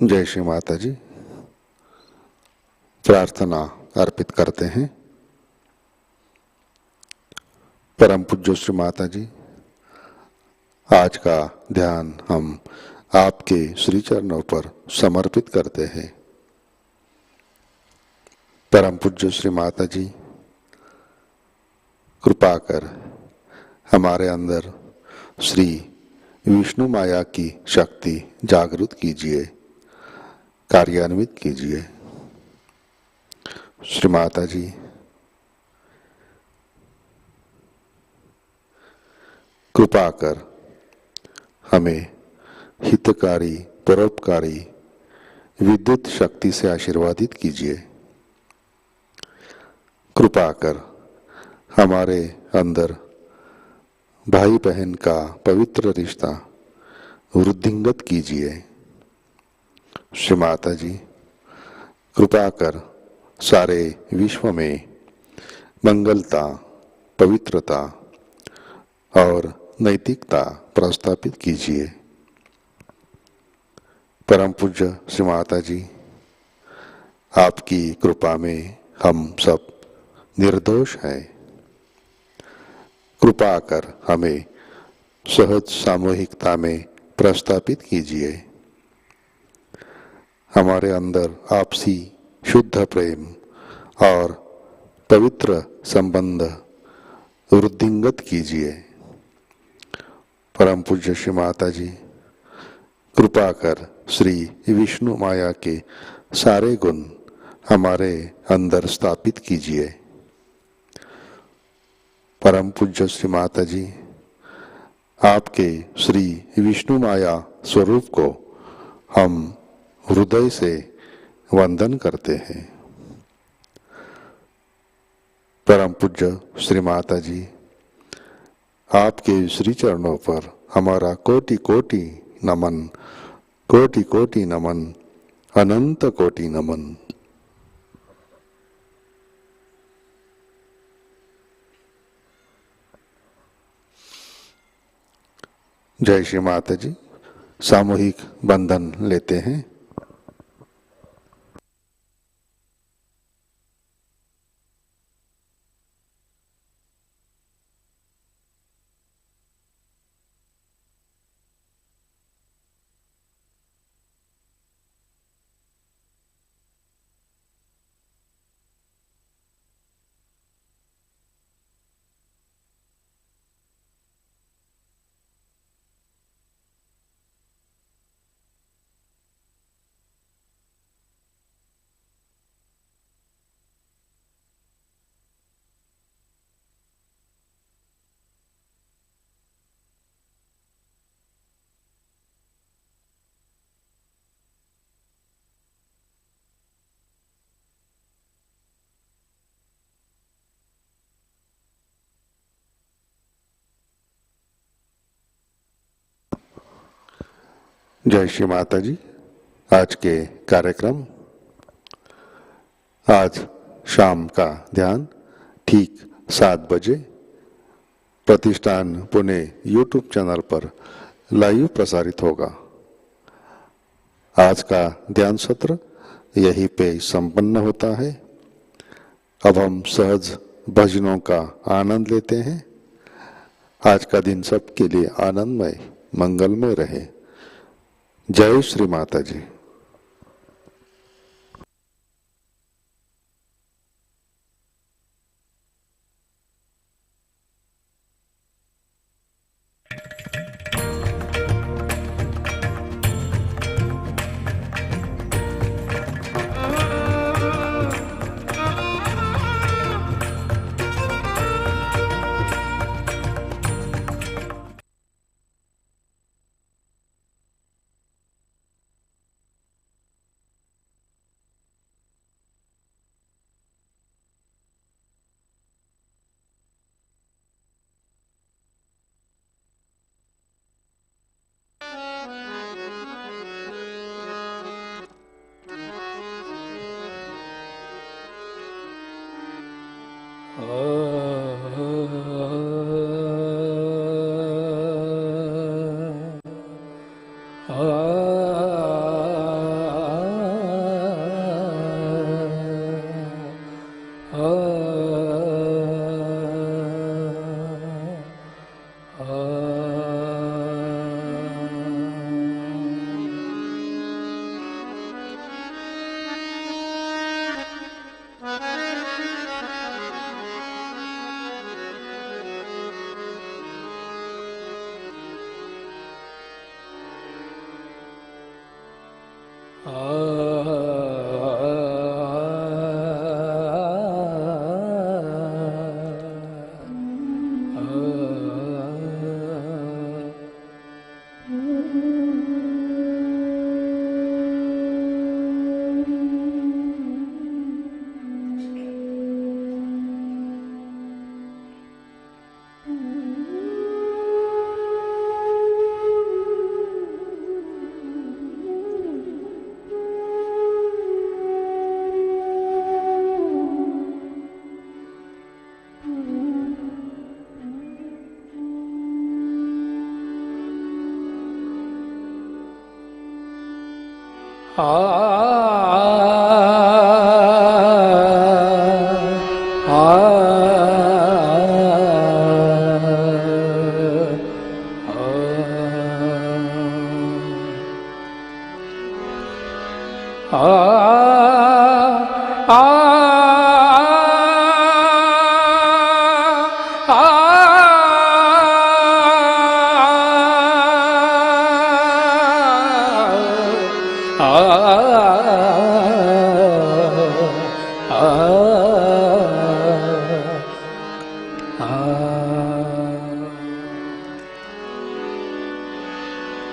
जय श्री माता जी। प्रार्थना अर्पित करते हैं। परम पूज्य श्री माता जी, आज का ध्यान हम आपके श्री चरणों पर समर्पित करते हैं। परम पूज्य श्री माता जी, कृपा कर हमारे अंदर श्री विष्णु माया की शक्ति जागृत कीजिए, कार्यान्वित कीजिए। श्री माता जी, कृपा कर हमें हितकारी, परोपकारी विद्युत शक्ति से आशीर्वादित कीजिए। कृपा कर हमारे अंदर भाई बहन का पवित्र रिश्ता वृद्धिंगत कीजिए। श्री माता जी, कृपा कर सारे विश्व में मंगलता, पवित्रता और नैतिकता प्रस्थापित कीजिए। परम पूज्य श्री माता जी, आपकी कृपा में हम सब निर्दोष हैं। कृपा कर हमें सहज सामूहिकता में प्रस्थापित कीजिए। हमारे अंदर आपसी शुद्ध प्रेम और पवित्र संबंध वृद्धिंगत कीजिए। परम पूज्य श्री माता जी, कृपा कर श्री विष्णु माया के सारे गुण हमारे अंदर स्थापित कीजिए। परम पूज्य श्री माता जी, आपके श्री विष्णु माया स्वरूप को हम हृदय से वंदन करते हैं। परम पूज्य श्री माता जी, आपके श्री चरणों पर हमारा कोटि कोटि नमन, कोटि कोटि नमन, अनंत कोटि नमन। जय श्री माता जी। सामूहिक बंधन लेते हैं। जय श्री माता जी। आज के कार्यक्रम, आज शाम का ध्यान ठीक 7 बजे प्रतिष्ठान पुणे यूट्यूब चैनल पर लाइव प्रसारित होगा। आज का ध्यान सत्र यहीं पे संपन्न होता है। अब हम सहज भजनों का आनंद लेते हैं। आज का दिन सबके लिए आनंदमय मंगलमय रहे। जय श्री माता जी।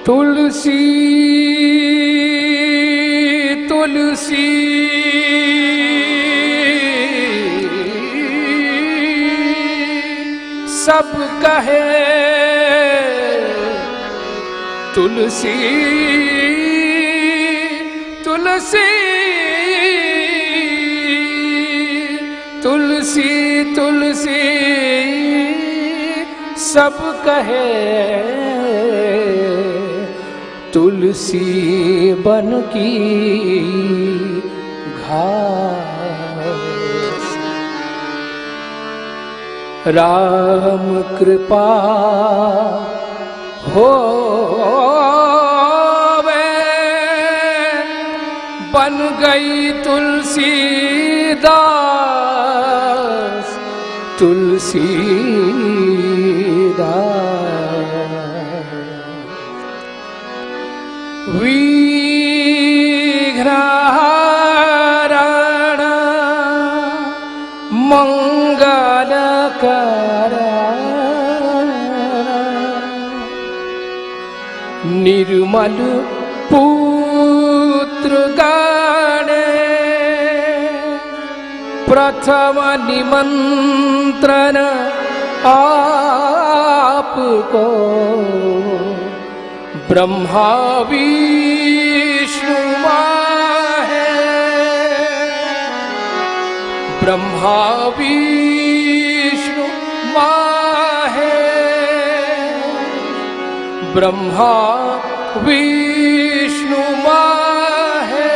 तुलसी तुलसी सब कहे तुलसी तुलसी तुलसी तुलसी सब कहे तुलसी बन की घास। राम कृपा हो बन गई तुलसी दास तुलसी विघ्नहरण मंगलकर निर्मल पुत्र गणे प्रथम निमंत्रण आपको ब्रह्मा विष्णु माहे ब्रह्मा विष्णु माहे ब्रह्मा विष्णु माहे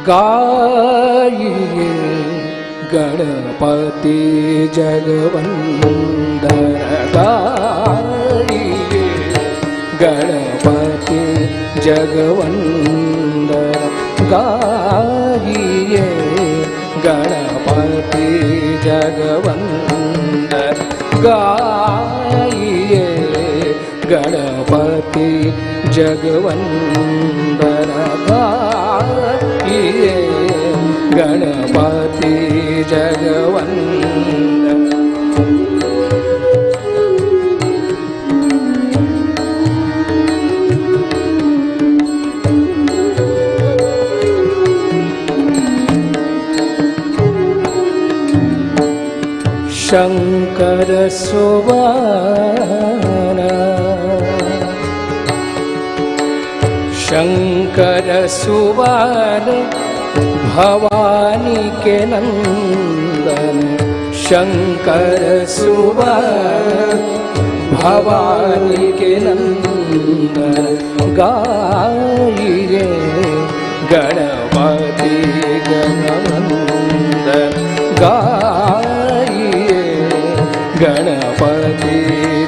गाइए गणपति जगवंदन गाइए गणपति जगवंदन गाइए गणपति जगवंदन गाइए गणपति जगवंदन गाइए गणपति जगवंदन। शंकर सुवन शंकर सुवन भवानी के नंदन शंकर सुवन भवानी के नंदन गाइए गणपति गणवंदन गाइए गणपति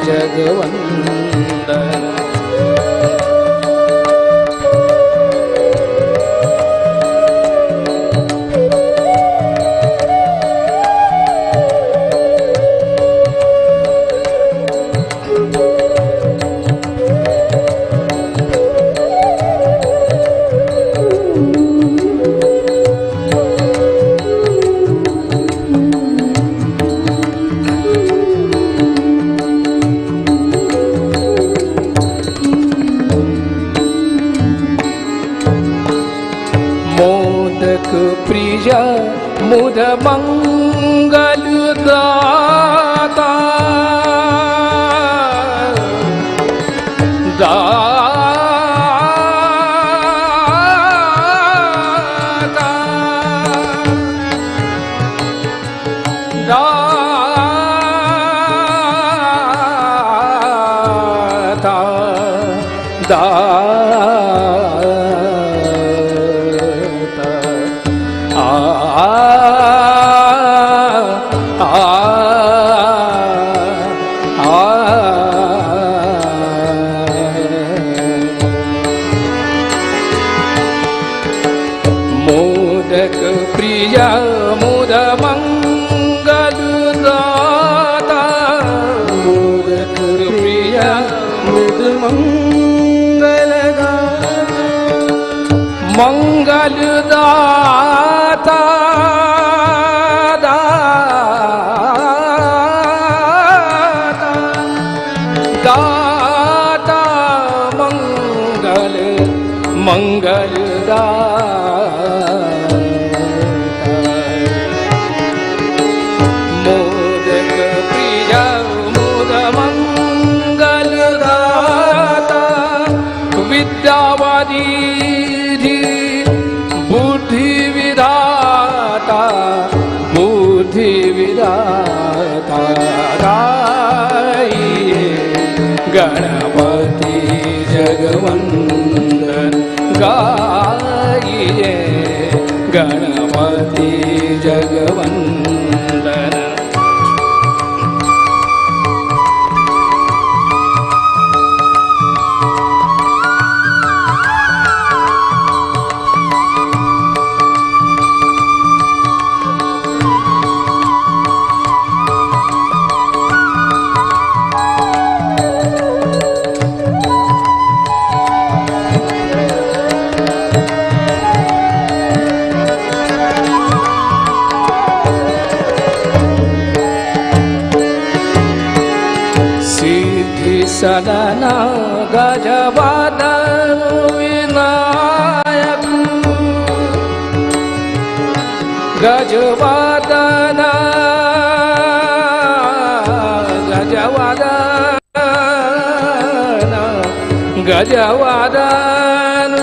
जगवंदन। प्रिय मुद मंगल दाता दाता दाता दाता मोदक प्रिय मोद मंगल दाता मोदक प्रिय मोद मंगल दाता मंगल दाता दाता मंगल मंगल मोदक प्रिय मोद मंगल दाता विद्यावादी बुद्धि विधाता बुद्धि विधाता गाइए गणपति जगवंदन गाइए गणपति जगवंदन सदना गजवदन विनायक गजवदन गजवदन गजवदन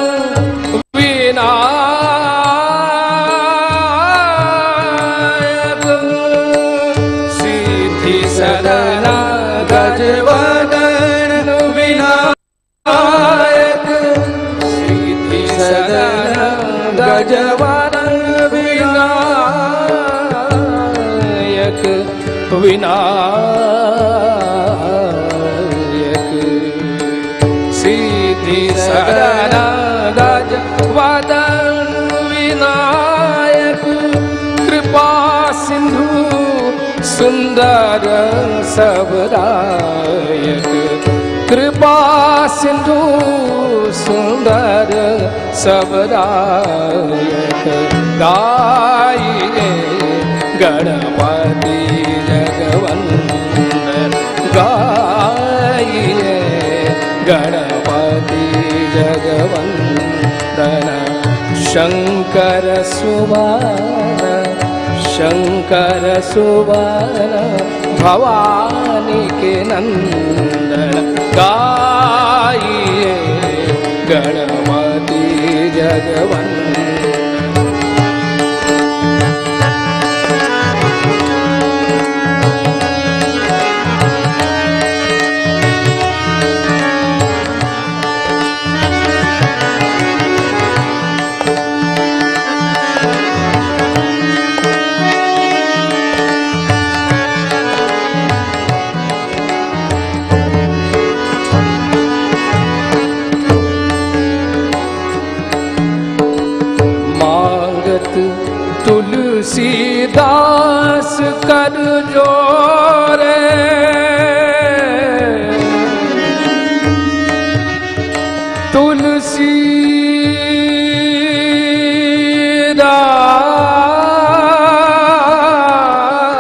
विनायक सिद्धि सदना गजवदन विनायक सिद्धि सदन गजवदन विनायक विनायक सिद्धि सदन गजवदन विनायक कृपा सिंधु सुंदर सबदायक कृपा सिंधु सुंदर सबदायक गाइए गणपति जगवंदन गाइए गणपति जगवंदन शंकर सुवन शंकर सुवन भवानी के नंदन गाइए गणपति जगवंदन तुलसीदास कर जोरे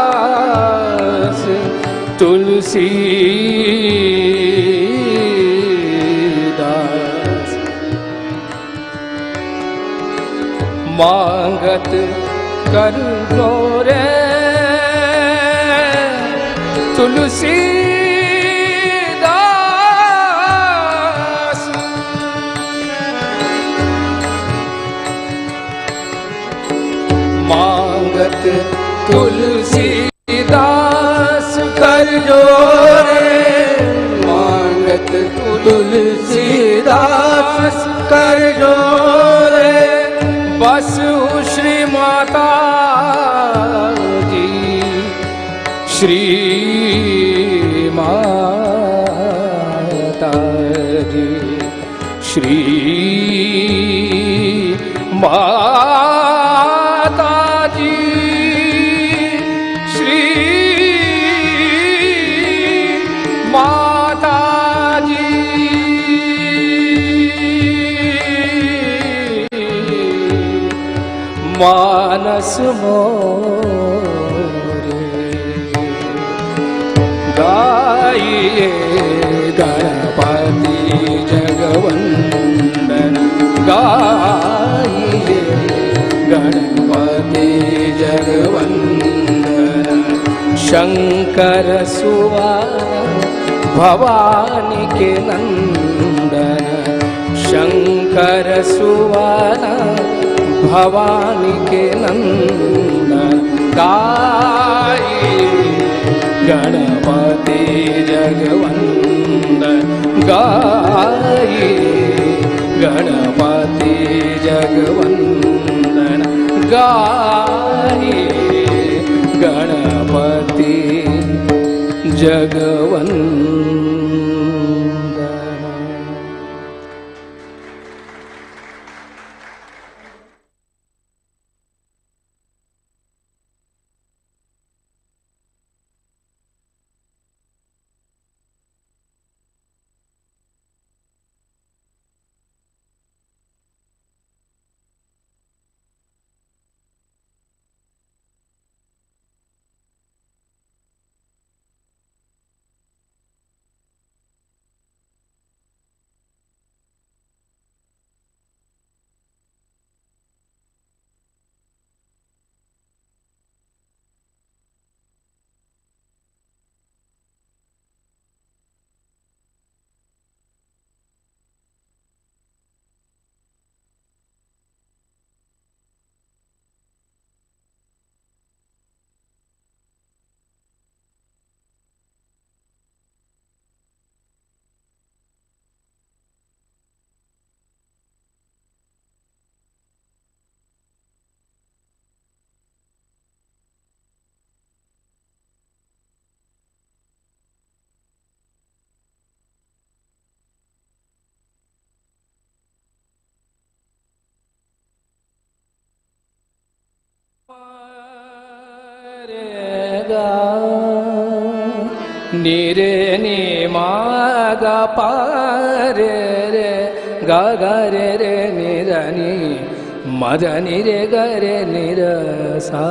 तुलसीदास तुलसीदास मांगत कर जोरे तुलसीदास मांगत तुलसीदास दास कर जोरे, मांगत तुलसीदास कर जोरे, बस श्री माता जी, श्री माता जी, श्री माता जी, श्री माता जी। मानस मोरे गाइए गणपति जगवंदन, गाइए गणपति जगवंदन, शंकर सुवन भवानी के नंदन, शंकर सुवन भवानी के नंदन, गाइए गणपति जगवंदन, गाइए गणपति जगवंदन, गाइए गणपति जगवंदन। निरे नि मा गा पा रे रे गा गा रे रे नि र नि म ध नि रे ग रे नि र सा।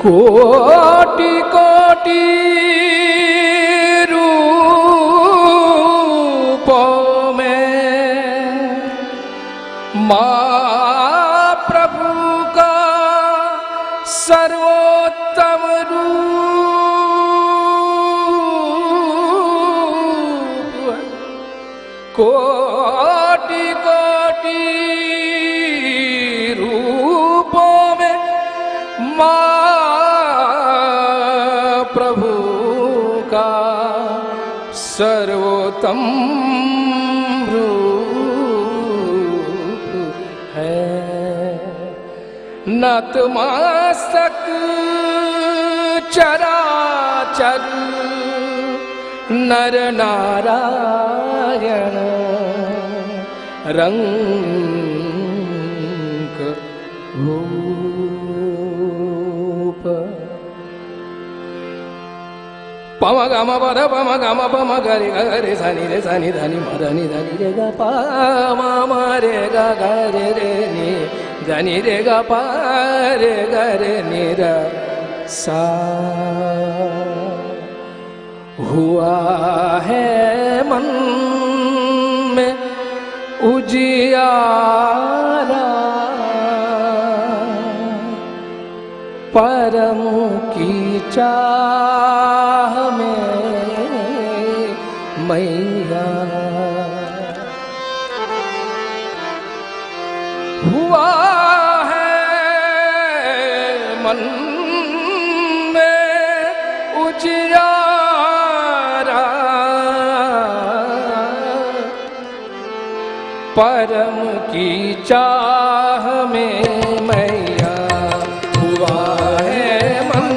कोटि कोटि रूपों में माँ प्रभु का सर्वोत्तम रूप, कोटि कोटि रूपों में माँ प्रभु का सर्वोत्तम रूप है। नतमस्तक चराचर नर नारायण रंग रूप। पम गम पद पम गम पम गरे गरे सनि रे सनि धनि मदनि धनि रे ग प म म रे ग ग रे रे नि धनि रे ग प रे ग रे नि र सा। हुआ है मन में उजियारा परम की चाह में मैया। हुआ है मन में उजियारा परम की चाह में मैया। हुआ है मन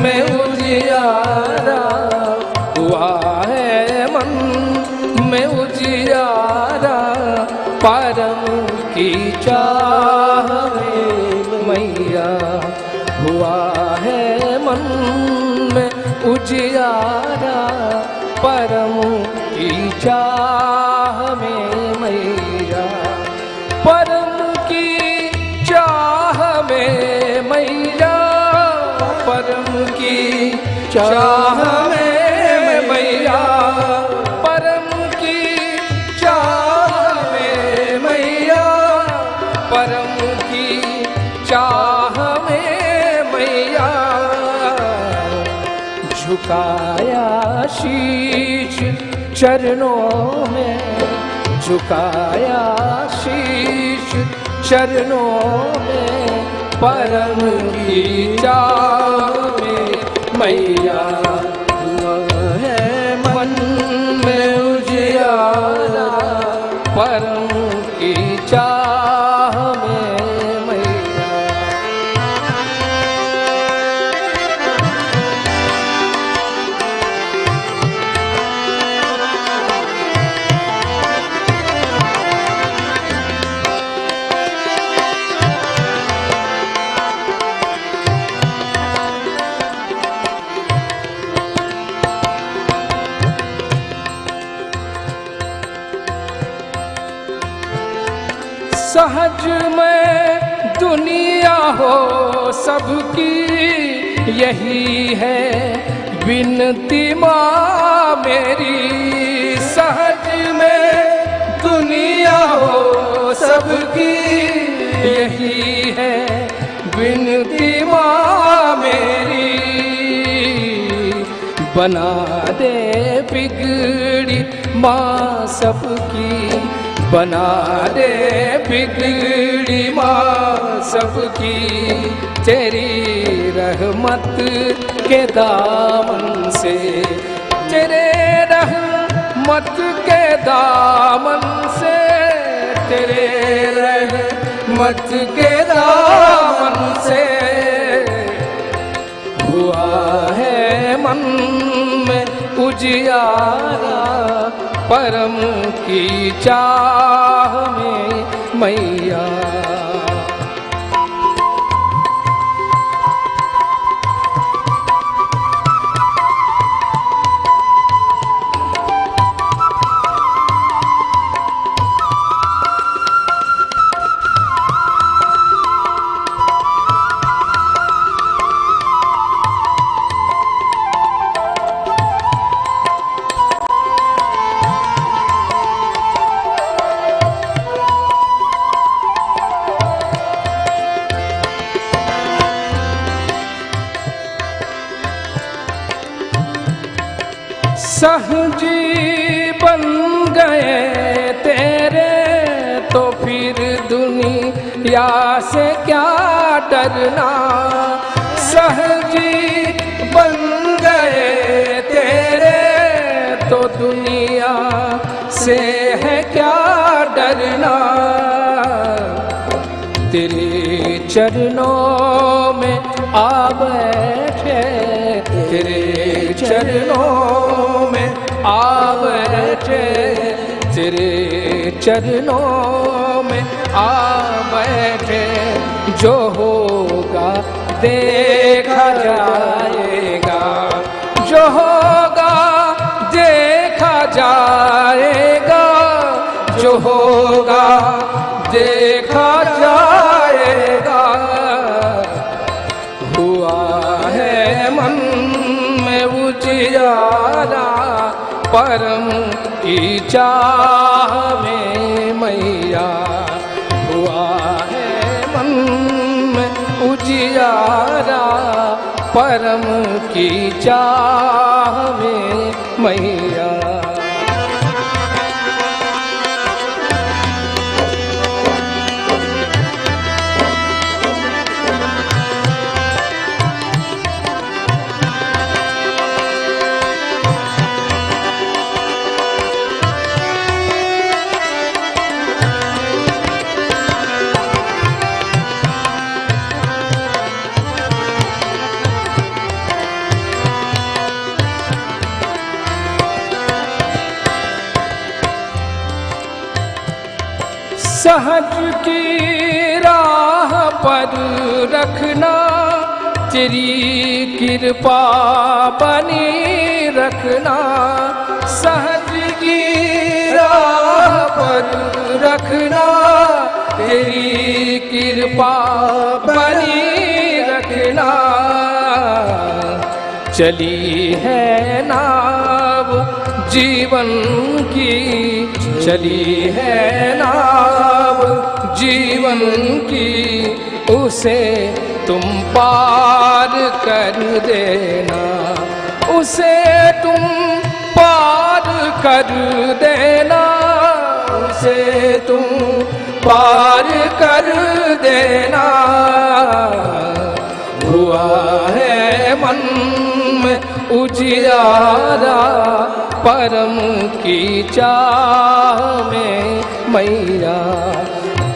में उजियारा, हुआ है मन में उजियारा परम की चाह में मैया। हुआ है मन में उजियारा परम की चाह में मैया। परम की चाह में मैया, परम की चाह में मैया, परम की चाह में मैया, परम की चाह में मैया। झुकाया शीश चरणों में, झुकाया शीश चरणों में परम की चाह में मैया। हुआ है मन में उजियारा परम की चाह में मैया। सहज में दुनिया हो सबकी यही है विनती माँ मेरी। सहज में दुनिया हो सबकी यही है विनती माँ मेरी। बना दे बिगड़ी माँ सबकी, बना दे बिगड़ी माँ सबकी। तेरी रहमत के दामन से, तेरे रहमत के दामन से, तेरे रहमत के दामन से। हुआ है मन में उजियारा परम की चाह में मैया। सहजी बन गए तेरे तो फिर दुनिया से क्या डरना। सहजी बन गए तेरे तो दुनिया से है क्या डरना। तेरे चरणों में आ बैठे, तेरे चरणों में आ बैठे, तेरे चरणों में आ बैठे। जो होगा देखा जाएगा, जो जाएगा, जो होगा देखा जाएगा। हुआ है मन में उजियारा, परम की चाह में मैया। हुआ है मन में उजियारा, परम की चाह में मैया। सहज की राह पर रखना, तेरी कृपा बनी रखना। सहज की राह पर रखना, तेरी कृपा बनी रखना। चली है नाव जीवन की, चली है नाव जीवन की, उसे तुम पार कर देना, उसे तुम पार कर देना, उसे तुम पार कर देना। हुआ है मन में उजियारा, परम की चाह में मैया।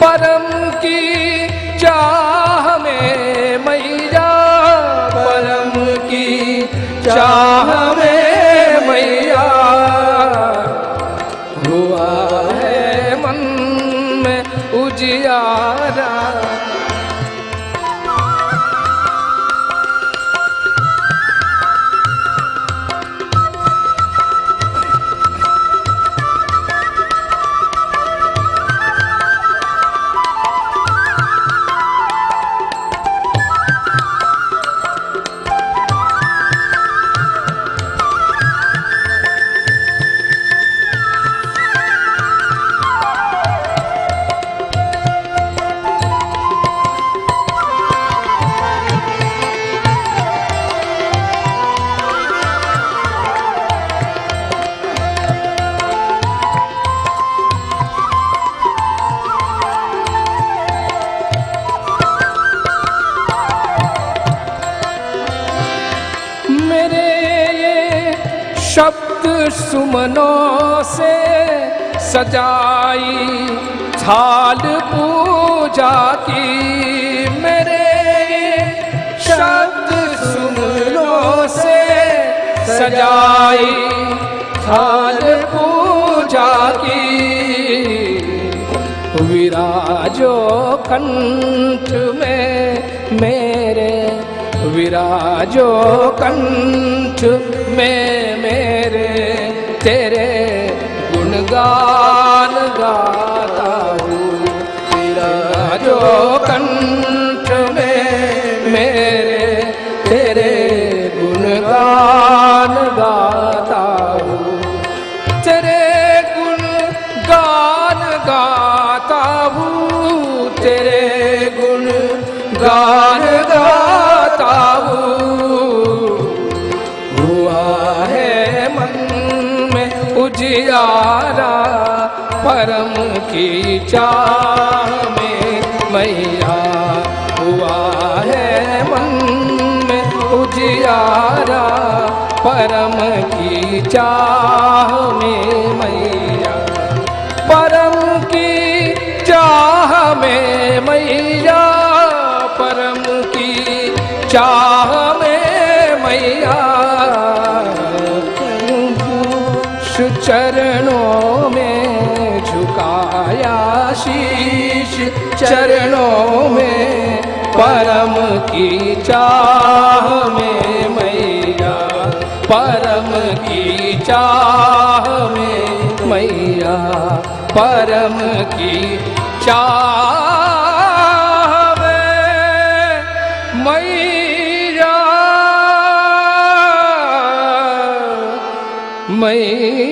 परम की चाह में मैया, परम की चाह में मैया। हुआ है मन में उजियारा। शब्द सुमनों से सजाई थाल पूजा की, मेरे शब्द सुमनों से सजाई थाल पूजा की। विराजो कंठ में मेरे, विराजो कंठ में मेरे, तेरे गुणगान गाता हूँ। विराजो कंठ में मेरे, तेरे गुणगान गाता हूँ। तेरे गुणगान गाता हूँ, तेरे गुणगान गाता हूँ। हुआ है मन में उजियारा, परम की चाह में मैया। हुआ है मन में उजियारा, परम की चाह में मैया। परम की चाह में मैया, परम की चाह में मैया। चरणों में झुकाया शीश, चरणों में परम की चाह में मैया, परम की चाह में मैया परम की चावे मैया मैया